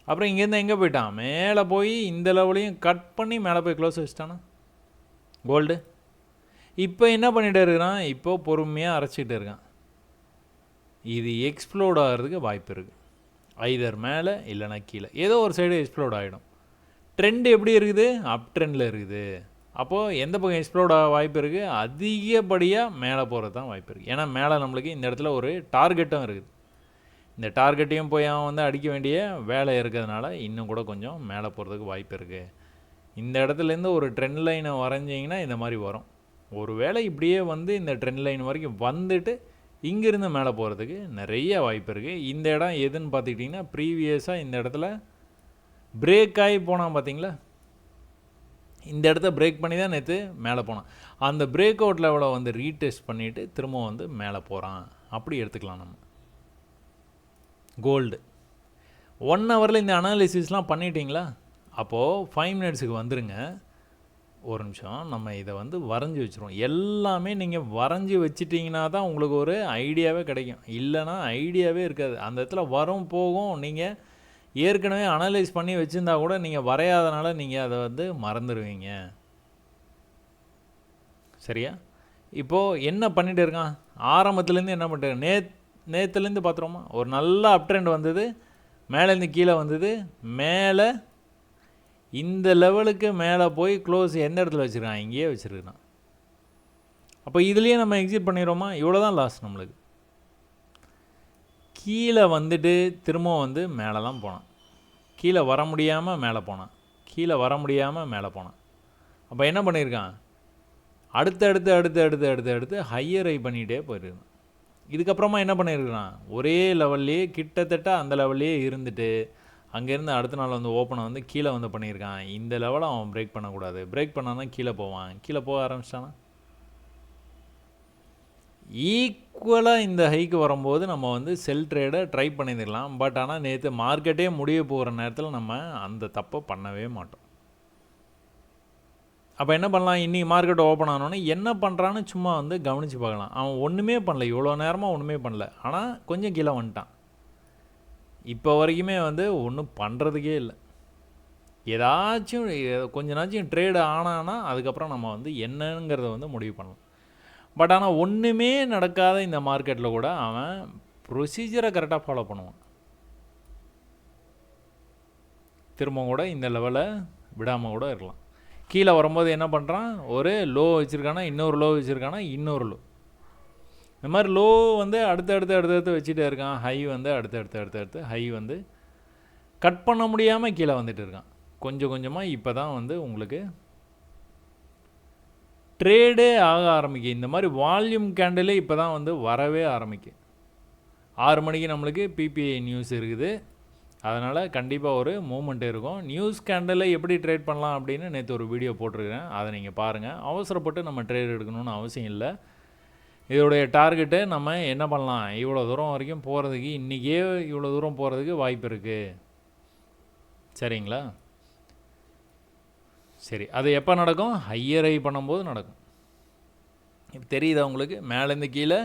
அப்புறம் இங்கேருந்து எங்கே போயிட்டான், மேலே போய் இந்த லெவலையும் கட் பண்ணி மேலே போய் க்ளோஸ் வச்சுட்டானா கோல்டு. இப்போ என்ன பண்ணிகிட்டு இருக்கிறான், இப்போ பொறுமையாக அரைச்சிக்கிட்டு இருக்கான். இது எக்ஸ்ப்ளோட் ஆகிறதுக்கு வாய்ப்பு இருக்குது. ஐதர் மேலே இல்லைனா கீழே, ஏதோ ஒரு சைடு எக்ஸ்ப்ளோட் ஆகிடும். ட்ரெண்ட் எப்படி இருக்குது, அப் ட்ரெண்டில் இருக்குது. அப்போது எந்த பக்கம் எக்ஸ்ப்ளோட் ஆக வாய்ப்பு இருக்குது, அதிகப்படியாக மேலே போகிறது தான் வாய்ப்பு இருக்குது. ஏன்னா மேலே நம்மளுக்கு இந்த இடத்துல ஒரு டார்கெட்டும் இருக்குது. இந்த டார்கெட்டையும் போய் அவன் வந்து அடிக்க வேண்டிய வேலை இருக்கிறதுனால இன்னும் கூட கொஞ்சம் மேலே போகிறதுக்கு வாய்ப்பு இருக்குது. இந்த இடத்துலேருந்து ஒரு ட்ரெண்ட் லைனை வரைஞ்சிங்கன்னா இந்த மாதிரி வரும். ஒரு வேளை இப்படியே வந்து இந்த ட்ரெண்ட் லைன் வரைக்கும் வந்துட்டு இங்கேருந்து மேலே போகிறதுக்கு நிறைய வாய்ப்பு இருக்குது. இந்த இடம் எதுன்னு பார்த்துக்கிட்டிங்கன்னா ப்ரீவியஸாக இந்த இடத்துல பிரேக் ஆகி போனான் பார்த்தீங்களா, இந்த இடத்த பிரேக் பண்ணி தான் நேற்று மேலே போனான். அந்த பிரேக் அவுட் லெவலை வந்து ரீடெஸ்ட் பண்ணிவிட்டு திரும்ப வந்து மேலே போகிறான். அப்படி எடுத்துக்கலாம் நம்ம. கோல்டு 1 ஹவரில் இந்த அனாலிசிஸ்லாம் பண்ணிட்டீங்களா, அப்போது 5 மினிட்ஸுக்கு வந்துடுங்க. ஒரு நிமிஷம் நம்ம இதை வந்து வரைஞ்சி வச்சுருவோம். எல்லாமே நீங்கள் வரைஞ்சி வச்சிட்டிங்கன்னா தான் உங்களுக்கு ஒரு ஐடியாவே கிடைக்கும். இல்லைனா ஐடியாவே இருக்காது. அந்த இடத்துல வரும் போகும். நீங்கள் ஏற்கனவே அனலைஸ் பண்ணி வச்சுருந்தா கூட நீங்கள் வரையாதனால நீங்கள் அதை வந்து மறந்துடுவீங்க. சரியா? இப்போது என்ன பண்ணிகிட்டு இருக்கான், ஆரம்பத்துலேருந்து என்ன பண்ணிட்டு நேற்றுலேருந்து பார்த்துருவோமா, ஒரு நல்ல அப் ட்ரெண்ட் வந்தது, மேலேருந்து கீழே வந்தது, மேலே இந்த லெவலுக்கு மேலே போய் க்ளோஸ் எந்த இடத்துல வச்சுருக்கான், இங்கேயே வச்சுருக்கான். அப்போ இதுலேயே நம்ம எக்ஸிட் பண்ணிடுறோமா, இவ்வளோ தான் லாஸ் நம்மளுக்கு. கீழே வந்துட்டு திரும்ப வந்து மேலே தான் போனான். கீழே வர முடியாமல் மேலே போனான், கீழே வர முடியாமல் மேலே போனான். அப்போ என்ன பண்ணியிருக்கான், அடுத்து ஹையர் ஹை பண்ணிகிட்டே போயிருக்கான். இதுக்கப்புறமா என்ன பண்ணியிருக்கிறான், ஒரே லெவல்லையே கிட்டத்தட்ட அந்த லெவல்லையே இருந்துட்டு அங்கேருந்து அடுத்த நாள் வந்து ஓப்பனை வந்து கீழே வந்து பண்ணியிருக்கான். இந்த லெவலை அவன் பிரேக் பண்ணக்கூடாது. பிரேக் பண்ணான்னா கீழே போவான். கீழே போக ஆரம்பிச்சிட்டானா ஈக்குவலாக இந்த ஹைக்கு வரும்போது நம்ம வந்து செல் ட்ரேடை ட்ரை பண்ணியிருக்கலாம். பட் ஆனால் நேற்று மார்க்கெட்டே முடிய போகிற நேரத்தில் நம்ம அந்த தப்பை பண்ணவே மாட்டோம். அப்போ என்ன பண்ணலாம், இன்றைக்கி மார்க்கெட் ஓப்பன் ஆனோன்னே என்ன பண்ணுறான்னு சும்மா வந்து கவனித்து பார்க்கலாம். அவன் ஒன்றுமே பண்ணல, இவ்வளோ நேரமாக ஒன்றுமே பண்ணல, ஆனால் கொஞ்சம் கீழே வந்துட்டான். இப்போ வரைக்குமே வந்து ஒன்றும் பண்ணுறதுக்கே இல்லை. ஏதாச்சும் கொஞ்ச நாச்சும் ட்ரேடு ஆனான்னா அதுக்கப்புறம் நம்ம வந்து என்னங்கிறத வந்து முடிவு பண்ணலாம். பட் ஆனால் ஒன்றுமே நடக்காத இந்த மார்க்கெட்டில் கூட அவன் ப்ரொசீஜரை கரெக்டாக ஃபாலோ பண்ணுவான். திரும்ப கூட இந்த லெவலை விடாமல் கூட இருக்கலாம். கீழே வரும்போது என்ன பண்ணுறான், ஒரு லோ வச்சுருக்கானா, இன்னொரு லோ வச்சுருக்கானா, இன்னொரு லோ, இந்த மாதிரி லோ வந்து அடுத்தடுத்து வச்சுட்டே இருக்கான். ஹை வந்து அடுத்தடுத்து ஹை வந்து கட் பண்ண முடியாமல் கீழே வந்துட்டு இருக்கான். கொஞ்சம் கொஞ்சமாக இப்போ தான் வந்து உங்களுக்கு ட்ரேடே ஆக ஆரம்பிக்கும். இந்த மாதிரி வால்யூம் கேண்டிலே இப்போ தான் வந்து வரவே ஆரம்பிக்கும். 6 மணிக்கு நம்மளுக்கு பிபிஐ நியூஸ் இருக்குது. அதனால் கண்டிப்பாக ஒரு மூமெண்ட் இருக்கும். நியூஸ் கேண்டில் எப்படி ட்ரேட் பண்ணலாம் அப்படின்னு நேற்று ஒரு வீடியோ போட்டிருக்கிறேன், அதை நீங்கள் பாருங்கள். அவசரப்பட்டு நம்ம ட்ரேட் எடுக்கணும்னு அவசியம் இல்லை. இதோடைய டார்கெட்டு நம்ம என்ன பண்ணலாம், இவ்வளோ தூரம் வரைக்கும் போகிறதுக்கு, இன்றைக்கே இவ்வளோ தூரம் போகிறதுக்கு வாய்ப்பு இருக்குது. சரிங்களா? சரி, அது எப்போ நடக்கும், ஹையர் ஹை பண்ணும்போது நடக்கும். இப்போ தெரியுதா உங்களுக்கு, மேலேருந்து கீழே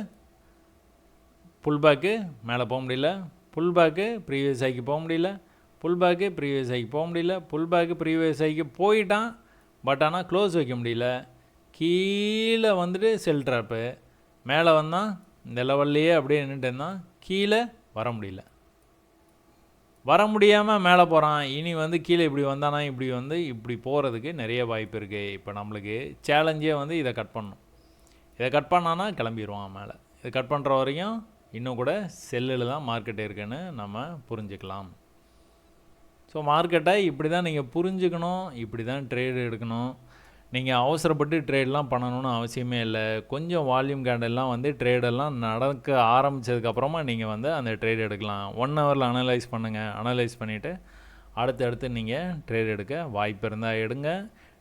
புல் பேக்கு, மேலே போக முடியல, புல் பேக்கு ப்ரீவியஸ் ஹைக்கு போக முடியல, புல் பேக்கு ப்ரீவியஸ் ஹைக்கு போக முடியல, புல் பேக்கு ப்ரீவியஸ் ஹைக்கு போயிட்டான். பட் ஆனால் க்ளோஸ் வைக்க முடியல. கீழே வந்துட்டு செல் ட்ராப்பு, மேலே வந்தால் இந்த லெவல்லையே அப்படியே நின்றுட்டு இருந்தான். கீழே வர முடியல, வர முடியாமல் மேலே போகிறான். இனி வந்து கீழே இப்படி வந்தானா இப்படி வந்து இப்படி போகிறதுக்கு நிறைய வாய்ப்பு இருக்குது. இப்போ நம்மளுக்கு சேலஞ்சே வந்து இதை கட் பண்ணணும். இதை கட் பண்ணான்னா கிளம்பிடுவான் மேலே. இதை கட் பண்ணுற வரைக்கும் இன்னும் கூட செல்லில் தான் மார்க்கெட் இருக்குன்னு நம்ம புரிஞ்சுக்கலாம். ஸோ மார்க்கெட்டை இப்படி தான் நீங்கள் புரிஞ்சுக்கணும், இப்படி தான் ட்ரேடு எடுக்கணும். நீங்கள் அவசரப்பட்டு ட்ரேடெலாம் பண்ணணும்னு அவசியமே இல்லை. கொஞ்சம் வால்யூம் கேண்டெல்லாம் வந்து ட்ரேடெல்லாம் நடக்க ஆரம்பித்ததுக்கப்புறமா நீங்கள் வந்து அந்த ட்ரேட் எடுக்கலாம். 1 ஹவரில் அனலைஸ் பண்ணுங்கள். அனலைஸ் பண்ணிவிட்டு அடுத்தடுத்து நீங்கள் ட்ரேட் எடுக்க வாய்ப்பு இருந்தால் எடுங்க.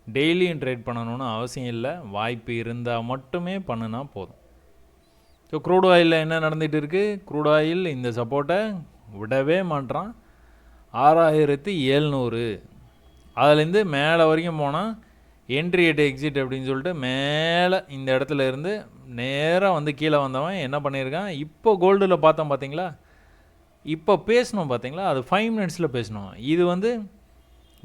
டெய்லியும் ட்ரேட் பண்ணணும்னு அவசியம் இல்லை. வாய்ப்பு இருந்தால் மட்டுமே பண்ணுனா போதும். ஸோ க்ரூட் ஆயிலில் என்ன நடந்துகிட்டு இருக்குது, க்ரூட் ஆயில் இந்த சப்போர்ட்டை விடவே மாட்டான். 6700 அதுலேருந்து மேலே வரைக்கும் போனால் என்ட்ரி எட் எக்ஸிட் அப்படின்னு சொல்லிட்டு மேலே இந்த இடத்துல இருந்து நேராக வந்து கீழே வந்தவன் என்ன பண்ணியிருக்கான். இப்போ கோல்டில் பார்த்தோம் பார்த்தீங்களா, இப்போ பேசணும் பார்த்தீங்களா, அது 5 மினிட்ஸில் பேசணும். இது வந்து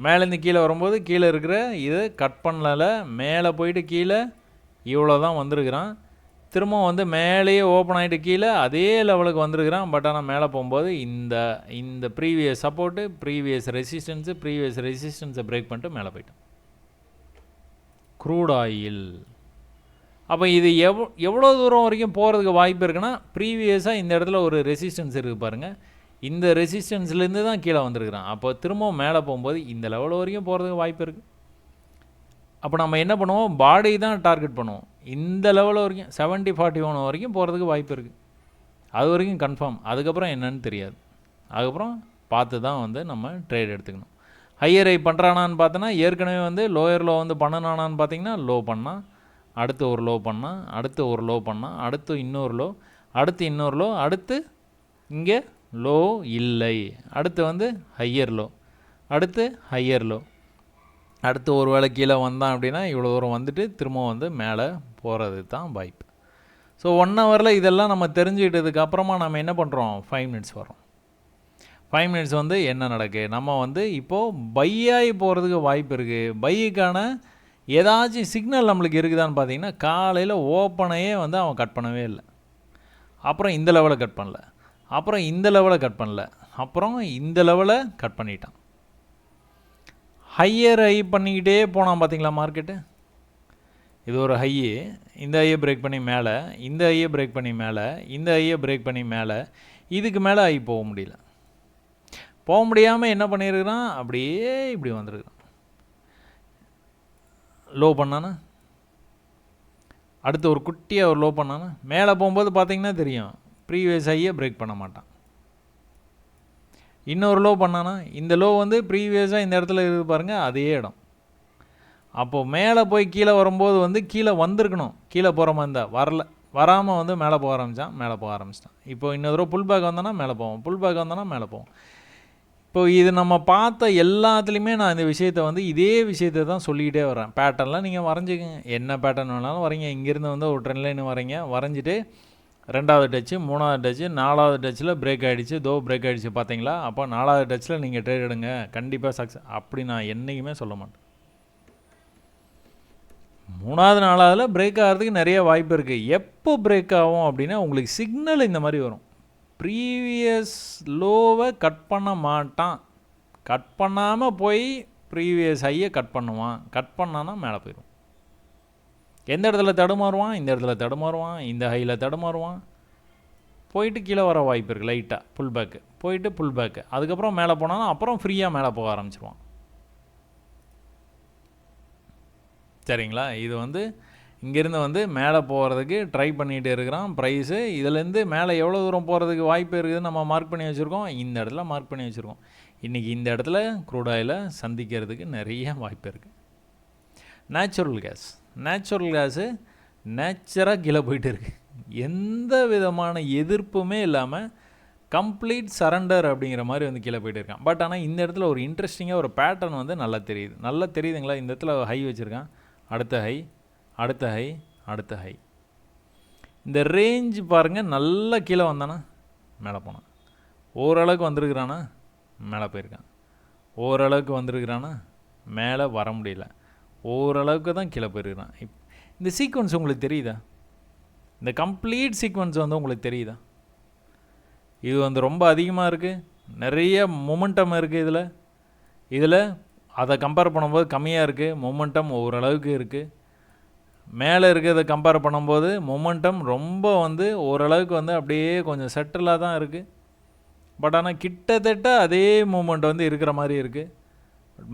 மேலேருந்து கீழே வரும்போது கீழே இருக்கிற இது கட் பண்ணல, மேலே போயிட்டு கீழே இவ்வளோ தான் வந்திருக்கிறான். திரும்ப வந்து மேலேயே ஓப்பன் ஆகிட்டு கீழே அதே லெவலுக்கு வந்திருக்கிறான். பட் ஆனால் மேலே போகும்போது இந்த ப்ரீவியஸ் சப்போர்ட்டு, ப்ரீவியஸ் ரெசிஸ்டன்ஸை பிரேக் பண்ணிட்டு மேலே போயிட்டான். க்ரூட் ஆயில் அப்போ இது எவ்வளோ தூரம் வரைக்கும் போகிறதுக்கு வாய்ப்பு இருக்குன்னா, ப்ரீவியஸாக இந்த இடத்துல ஒரு ரெசிஸ்டன்ஸ் இருக்குது பாருங்கள், இந்த ரெசிஸ்டன்ஸ்லேருந்து தான் கீழே வந்திருக்கிறான். அப்போ திரும்பவும் மேலே போகும்போது இந்த லெவல் வரைக்கும் போகிறதுக்கு வாய்ப்பு இருக்குது. அப்போ நம்ம என்ன பண்ணுவோம், பாடி தான் டார்கெட் பண்ணுவோம். இந்த லெவல் வரைக்கும் 70-41 வரைக்கும் போகிறதுக்கு வாய்ப்பு இருக்குது. அது வரைக்கும் கன்ஃபார்ம். அதுக்கப்புறம் என்னன்னு தெரியாது. அதுக்கப்புறம் பார்த்து தான் வந்து நம்ம ட்ரேட் எடுத்துக்கணும். ஹையர் ஹை பண்ணுறானான்னு பார்த்தோன்னா, ஏற்கனவே வந்து லோயர் லோ வந்து பண்ணனானான்னு பார்த்தீங்கன்னா, லோ பண்ணால் அடுத்து ஒரு லோ பண்ணால், அடுத்து ஒரு லோ பண்ணால், அடுத்து இன்னொரு லோ, அடுத்து இன்னொரு லோ, அடுத்து இங்கே லோ இல்லை, அடுத்து வந்து ஹையர் லோ, அடுத்து ஹையர் லோ, அடுத்து ஒரு வேளை கீழே வந்தான் அப்படின்னா இவ்வளோ தூரம் வந்துட்டு திரும்ப வந்து மேலே போகிறது தான் வாய்ப்பு. ஸோ 1 ஹவரில் இதெல்லாம் நம்ம தெரிஞ்சுக்கிட்டதுக்கு அப்புறமா நம்ம என்ன பண்ணுறோம், 5 மினிட்ஸ் வரோம். 5 மினிட்ஸ் வந்து என்ன நடக்கு, நம்ம வந்து இப்போது பையாகி போகிறதுக்கு வாய்ப்பு இருக்குது. பையுக்கான ஏதாச்சும் சிக்னல் நம்மளுக்கு இருக்குதான்னு பார்த்தீங்கன்னா, காலையில் ஓப்பனையே வந்து அவன் கட் பண்ணவே இல்லை. அப்புறம் இந்த லெவலை கட் பண்ணல, அப்புறம் இந்த லெவலை கட் பண்ணல, அப்புறம் இந்த லெவலை கட் பண்ணிட்டான். ஹையர் ஹை பண்ணிக்கிட்டே போனான் பார்த்தீங்களா மார்க்கெட்டு. இது ஒரு ஹையு, இந்த ஹையை பிரேக் பண்ணி மேலே, இந்த ஹையை பிரேக் பண்ணி மேலே, இந்த ஹையை பிரேக் பண்ணி மேலே, இதுக்கு மேலே ஹை போக முடியல. போக முடியாமல் என்ன பண்ணியிருக்கிறான், அப்படியே இப்படி வந்துருக்கிறான். லோ பண்ணானா, அடுத்து ஒரு குட்டியாக ஒரு லோ பண்ணானா, மேலே போகும்போது பார்த்தீங்கன்னா தெரியும் ப்ரீவியஸ் ஹையை பிரேக் பண்ண மாட்டான். இன்னொரு லோ பண்ணானா, இந்த லோ வந்து ப்ரீவியஸாக இந்த இடத்துல இருக்குது பாருங்கள், அதே இடம். அப்போது மேலே போய் கீழே வரும்போது வந்து கீழே வந்திருக்கணும், கீழே போகிற மாதிரி இருந்தால் வரல, வராமல் வந்து மேலே போக ஆரம்பிச்சிட்டான். இப்போ இன்னொரு தடவை புல் பேக் வந்தோன்னா மேலே போவோம், புல் பேக் வந்தோன்னா மேலே போவோம். இப்போ இது நம்ம பார்த்த எல்லாத்துலேயுமே நான் இந்த விஷயத்தை வந்து இதே விஷயத்தை தான் சொல்லிக்கிட்டே வரேன். பேட்டர்ன்லாம் நீங்கள் வரைஞ்சிக்கங்க, என்ன பேட்டர்ன் வேணாலும் வரைங்க. இங்கேருந்து வந்து ஒரு ட்ரெண்ட் லைன் வரைங்க, வரைஞ்சிட்டு 2வது டச்சு, 3வது டச்சு, 4வது டச்சில் பிரேக் ஆகிடுச்சு, பிரேக் ஆகிடுச்சு பார்த்தீங்களா, அப்போ 4வது டச்சில் நீங்கள் ட்ரேட் எடுங்க, கண்டிப்பாக சக்ஸஸ். அப்படி நான் என்றைக்குமே சொல்ல மாட்டேன். 3வது 4வதுல பிரேக் ஆகிறதுக்கு நிறைய வாய்ப்பு இருக்குது. எப்போ பிரேக் ஆகும் அப்படின்னா உங்களுக்கு சிக்னல் இந்த மாதிரி வரும், ப்ரீவியஸ் லோவை கட் பண்ண மாட்டான், கட் பண்ணாமல் போய் ப்ரீவியஸ் ஹையை கட் பண்ணுவான், கட் பண்ணான்னா மேலே போயிடும். எந்த இடத்துல தடுமாறுவான், இந்த இடத்துல தடுமாறுவான், இந்த ஹையில் தடுமாறுவான், போயிட்டு கீழே வர வாய்ப்பு இருக்குது. லைட்டாக புல் பேக்கு போயிட்டு புல் பேக்கு, அதுக்கப்புறம் மேலே போனான்னா அப்புறம் ஃப்ரீயாக மேலே போக ஆரம்பிச்சிருவான். சரிங்களா? இது வந்து இங்கேருந்து வந்து மேலே போகிறதுக்கு ட்ரை பண்ணிகிட்டு இருக்கிறான் ப்ரைஸு. இதுலேருந்து மேலே எவ்வளோ தூரம் போகிறதுக்கு வாய்ப்பு இருக்குதுன்னு நம்ம மார்க் பண்ணி வச்சுருக்கோம், இந்த இடத்துல மார்க் பண்ணி வச்சுருக்கோம். இன்றைக்கி இந்த இடத்துல க்ரூட் ஆயிலை சந்திக்கிறதுக்கு நிறைய வாய்ப்பு இருக்குது. நேச்சுரல் கேஸு நேச்சராக கீழே போயிட்டு இருக்குது, எந்த விதமான எதிர்ப்புமே இல்லாமல் கம்ப்ளீட் சரண்டர் அப்படிங்கிற மாதிரி வந்து கீழே போயிட்டு இருக்கான். பட் ஆனால் இந்த இடத்துல ஒரு இன்ட்ரெஸ்டிங்காக ஒரு பேட்டர்ன் வந்து நல்லா தெரியுதுங்களா? இந்த இடத்துல ஹை வச்சுருக்கான், அடுத்த ஹை, அடுத்த ஹை, அடுத்த ஹை. இந்த ரேஞ்ச் பாருங்கள், நல்லா கீழே வந்தானா மேலே போனான், ஓரளவுக்கு வந்திருக்கிறானா மேலே போயிருக்கான், ஓரளவுக்கு வந்திருக்கிறானா மேலே வர முடியல, ஓரளவுக்கு தான் கீழே போயிருக்கிறான். இந்த சீக்வன்ஸ் உங்களுக்கு தெரியுதா? இந்த கம்ப்ளீட் சீக்வன்ஸ் வந்து உங்களுக்கு தெரியுதா? இது வந்து ரொம்ப அதிகமாக இருக்குது, நிறைய மொமெண்டம் இருக்குது இதில் அதை கம்பேர் பண்ணும்போது கம்மியாக இருக்குது, மொமெண்டம் ஓரளவுக்கு இருக்குது. மேலே இருக்கிறத கம்பேர் பண்ணும்போது மொமெண்டம் ரொம்ப வந்து ஓரளவுக்கு வந்து அப்படியே கொஞ்சம் செட்டிலாக தான் இருக்குது. பட் ஆனால் கிட்டத்தட்ட அதே மூமெண்ட் வந்து இருக்கிற மாதிரி இருக்குது.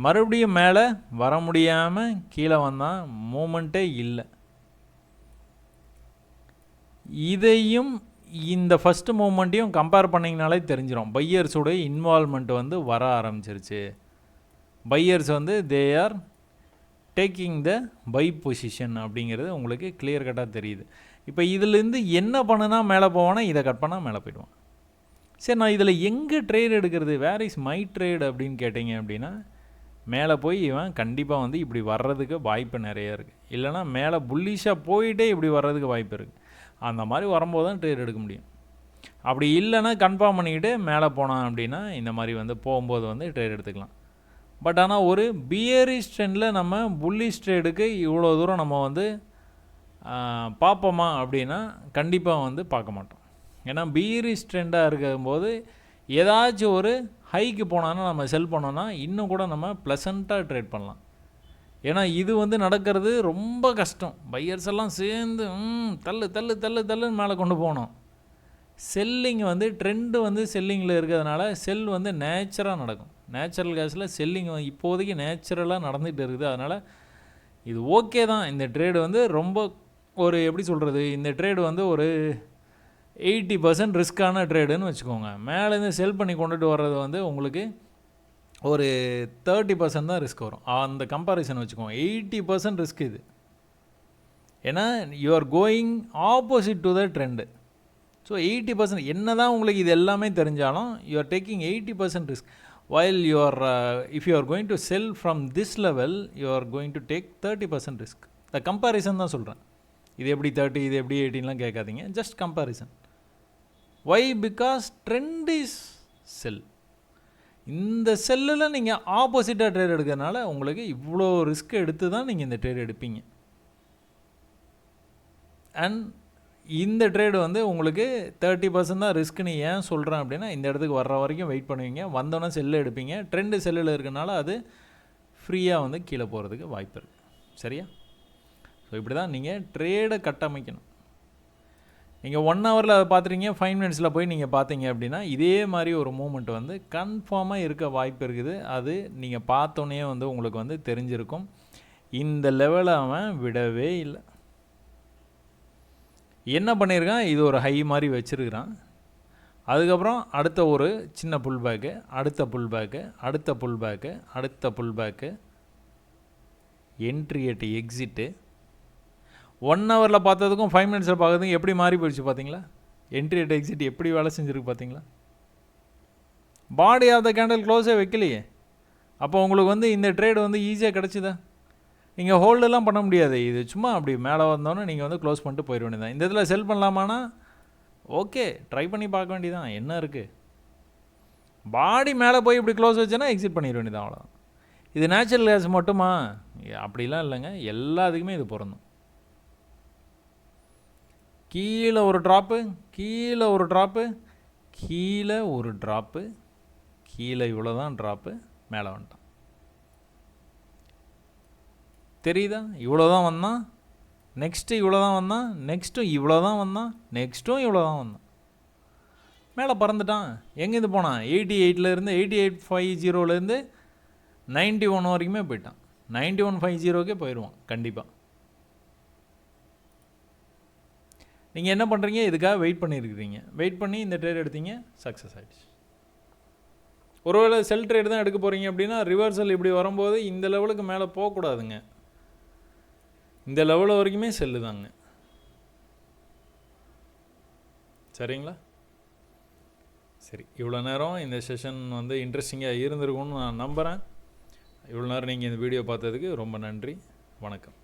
மறுபடியும் மேலே வர முடியாமல் கீழே வந்தால் மூமெண்ட்டே இல்லை. இதையும் இந்த ஃபஸ்ட்டு மூமெண்ட்டையும் கம்பேர் பண்ணிங்கனாலே தெரிஞ்சிடும், பையர்ஸோடைய இன்வால்மெண்ட் வந்து வர ஆரம்பிச்சிருச்சு. பையர்ஸ் வந்து they are taking the buy position அப்படிங்கிறது உங்களுக்கு கிளியர் கட்டாக தெரியுது. இப்போ இதிலேருந்து என்ன பண்ணுனா மேலே போவானா, இதை கட் பண்ணால் மேலே போயிடுவான். சரி, நான் இதில் எங்கே ட்ரேட் எடுக்கிறது, வேர் இஸ் மை ட்ரேட் அப்படின்னு கேட்டிங்க அப்படின்னா, மேலே போய் இவன் கண்டிப்பாக வந்து இப்படி வர்றதுக்கு வாய்ப்பு நிறைய இருக்குது. இல்லைனா மேலே புல்லிஷாக போயிட்டே இப்படி வர்றதுக்கு வாய்ப்பு இருக்குது. அந்த மாதிரி வரும்போது தான் ட்ரேட் எடுக்க முடியும். அப்படி இல்லைன்னா கன்ஃபார்ம் பண்ணிக்கிட்டு மேலே போனான் அப்படின்னா இந்த மாதிரி வந்து போகும்போது வந்து ட்ரேட் எடுத்துக்கலாம். பட் ஆனால் ஒரு பியரிஷ் ட்ரெண்டில் நம்ம புல்லிஷ் ட்ரேடுக்கு இவ்வளோ தூரம் நம்ம வந்து பார்ப்போமா அப்படின்னா கண்டிப்பாக வந்து பார்க்க மாட்டோம். ஏன்னா பியரிஷ் ட்ரெண்டாக இருக்கும்போது ஏதாச்சும் ஒரு ஹைக்கு போனான்னா நம்ம செல் பண்ணோன்னா இன்னும் கூட நம்ம ப்ளசண்ட்டாக ட்ரேட் பண்ணலாம். ஏன்னா இது வந்து நடக்கிறது ரொம்ப கஷ்டம். பையர்ஸ் எல்லாம் சேர்ந்து தள்ளுன்னு மேலே கொண்டு போகணும். செல்லிங் வந்து ட்ரெண்டு வந்து செல்லிங்கில் இருக்கிறதுனால செல் வந்து நேச்சராக நடக்கும். நேச்சுரல் கேஸில் செல்லிங் இப்போதைக்கு நேச்சுரலாக நடந்துகிட்டு இருக்குது. அதனால் இது ஓகே தான். இந்த ட்ரேடு வந்து ரொம்ப ஒரு எப்படி சொல்கிறது, இந்த ட்ரேடு வந்து ஒரு 80% ரிஸ்க்கான ட்ரேடுன்னு வச்சுக்கோங்க. மேலேருந்து செல் பண்ணி கொண்டுட்டு வர்றது வந்து உங்களுக்கு ஒரு 30% தான் ரிஸ்க் வரும். அந்த கம்பேரிசன் வச்சுக்கோங்க. 80% ரிஸ்க் இது. ஏன்னா you are going opposite to the trend. So 80% என்ன தான் உங்களுக்கு இது எல்லாமே தெரிஞ்சாலும் you are taking 80% risk. while you are if you are going to sell from this level you are going to take 30% risk. the comparison தான் சொல்கிறேன். இது எப்படி 30 இது எப்படி 18லாம் கேட்காதீங்க, just comparison. why? because trend is sell. இந்த செல்லில் நீங்கள் ஆப்போசிட்டாக ட்ரேட் எடுக்கிறதுனால உங்களுக்கு இவ்வளோ ரிஸ்க் எடுத்து தான் நீங்கள் இந்த ட்ரேட் எடுப்பீங்க. அண்ட் இந்த ட்ரேடு வந்து உங்களுக்கு 30% தான் ரிஸ்க்குன்னு ஏன் சொல்கிறேன் அப்படின்னா, இந்த இடத்துக்கு வர்ற வரைக்கும் வெயிட் பண்ணுவீங்க, வந்தோன்னே செல்லு எடுப்பீங்க. ட்ரெண்டு செல்லில் இருக்கனால அது ஃப்ரீயாக வந்து கீழே போகிறதுக்கு வாய்ப்பு இருக்குது. சரியா? ஸோ இப்படி தான் நீங்கள் ட்ரேடை கட்டமைக்கணும். நீங்கள் 1 ஹவரில் அதை பார்த்துறீங்க, 5 மினிட்ஸில் போய் நீங்கள் பார்த்தீங்க அப்படின்னா இதே மாதிரி ஒரு மூமெண்ட் வந்து கன்ஃபார்மாக இருக்க வாய்ப்பு இருக்குது. அது நீங்கள் பார்த்தோன்னே வந்து உங்களுக்கு வந்து தெரிஞ்சிருக்கும். இந்த லெவலை அவன் விடவே இல்லை. என்ன பண்ணியிருக்கான், இது ஒரு ஹை மாதிரி வச்சுருக்கிறான். அதுக்கப்புறம் அடுத்த ஒரு சின்ன புல் பேக்கு, அடுத்த புல் பேக்கு, அடுத்த புல் பேக்கு, அடுத்த புல் பேக்கு, என்ட்ரி அட் எக்ஸிட்டு. 1 ஹவரில் பார்த்ததுக்கும் 5 மினிட்ஸில் பார்க்கறதுக்கும் எப்படி மாறி போயிடுச்சு பார்த்தீங்களா? என்ட்ரி அட் எக்ஸிட் எப்படி வேலை செஞ்சுருக்கு பார்த்தீங்களா? பாடி ஆஃப் த கேண்டில் க்ளோஸே வைக்கலையே. அப்போ உங்களுக்கு வந்து இந்த ட்ரேடு வந்து ஈஸியாக கிடச்சிதா? நீங்கள் ஹோல்டெல்லாம் பண்ண முடியாது. இது சும்மா அப்படி மேலே வந்தோன்னே நீங்கள் வந்து க்ளோஸ் பண்ணிட்டு போயிட வேண்டியதான். இந்த இதில் செல் பண்ணலாமான்னா ஓகே, ட்ரை பண்ணி பார்க்க வேண்டியதான். என்ன இருக்குது, பாடி மேலே போய் இப்படி க்ளோஸ் வச்சேன்னா எக்ஸிட் பண்ணிட வேண்டியதான், அவ்வளோதான். இது நேச்சுரல் கேஸ் மட்டுமா? அப்படிலாம் இல்லைங்க, எல்லாத்துக்குமே இது பொருந்தும். கீழே ஒரு ட்ராப்பு, கீழே ஒரு ட்ராப்பு, கீழே ஒரு ட்ராப்பு, கீழே இவ்வளோ தான் ட்ராப்பு, மேலே வந்துட்டான். தெரியுதா? இவ்வளோ தான் வந்தான், நெக்ஸ்ட்டு இவ்வளோ தான் வந்தான், நெக்ஸ்ட்டும் இவ்வளோ தான் வந்தான், நெக்ஸ்ட்டும் இவ்வளோ தான் வந்தான், மேலே பறந்துட்டான். எங்கேருந்து போனான்? 88லேருந்து 8850லேருந்து 91 வரைக்குமே போயிட்டான். 9150க்கே போயிடுவான் கண்டிப்பாக. நீங்கள் என்ன பண்ணுறீங்க, இதுக்காக வெயிட் பண்ணியிருக்கிறீங்க, வெயிட் பண்ணி இந்த ட்ரேட் எடுத்தீங்க, சக்ஸஸ் ஆகிடுச்சு. ஒருவேளை செல் ட்ரேட் தான் எடுக்க போகிறீங்க அப்படின்னா ரிவர்சல் இப்படி வரும்போது இந்த லெவலுக்கு மேலே போகக்கூடாதுங்க. இந்த லெவல் வரைக்குமே செல்லு தாங்க. சரிங்களா? சரி, இவ்வளோ நேரம் இந்த செஷன் வந்து இன்ட்ரெஸ்டிங்காக இருந்திருக்கும்னு நான் நம்புகிறேன். இவ்வளோ நேரம் நீங்கள் இந்த வீடியோ பார்த்ததுக்கு ரொம்ப நன்றி. வணக்கம்.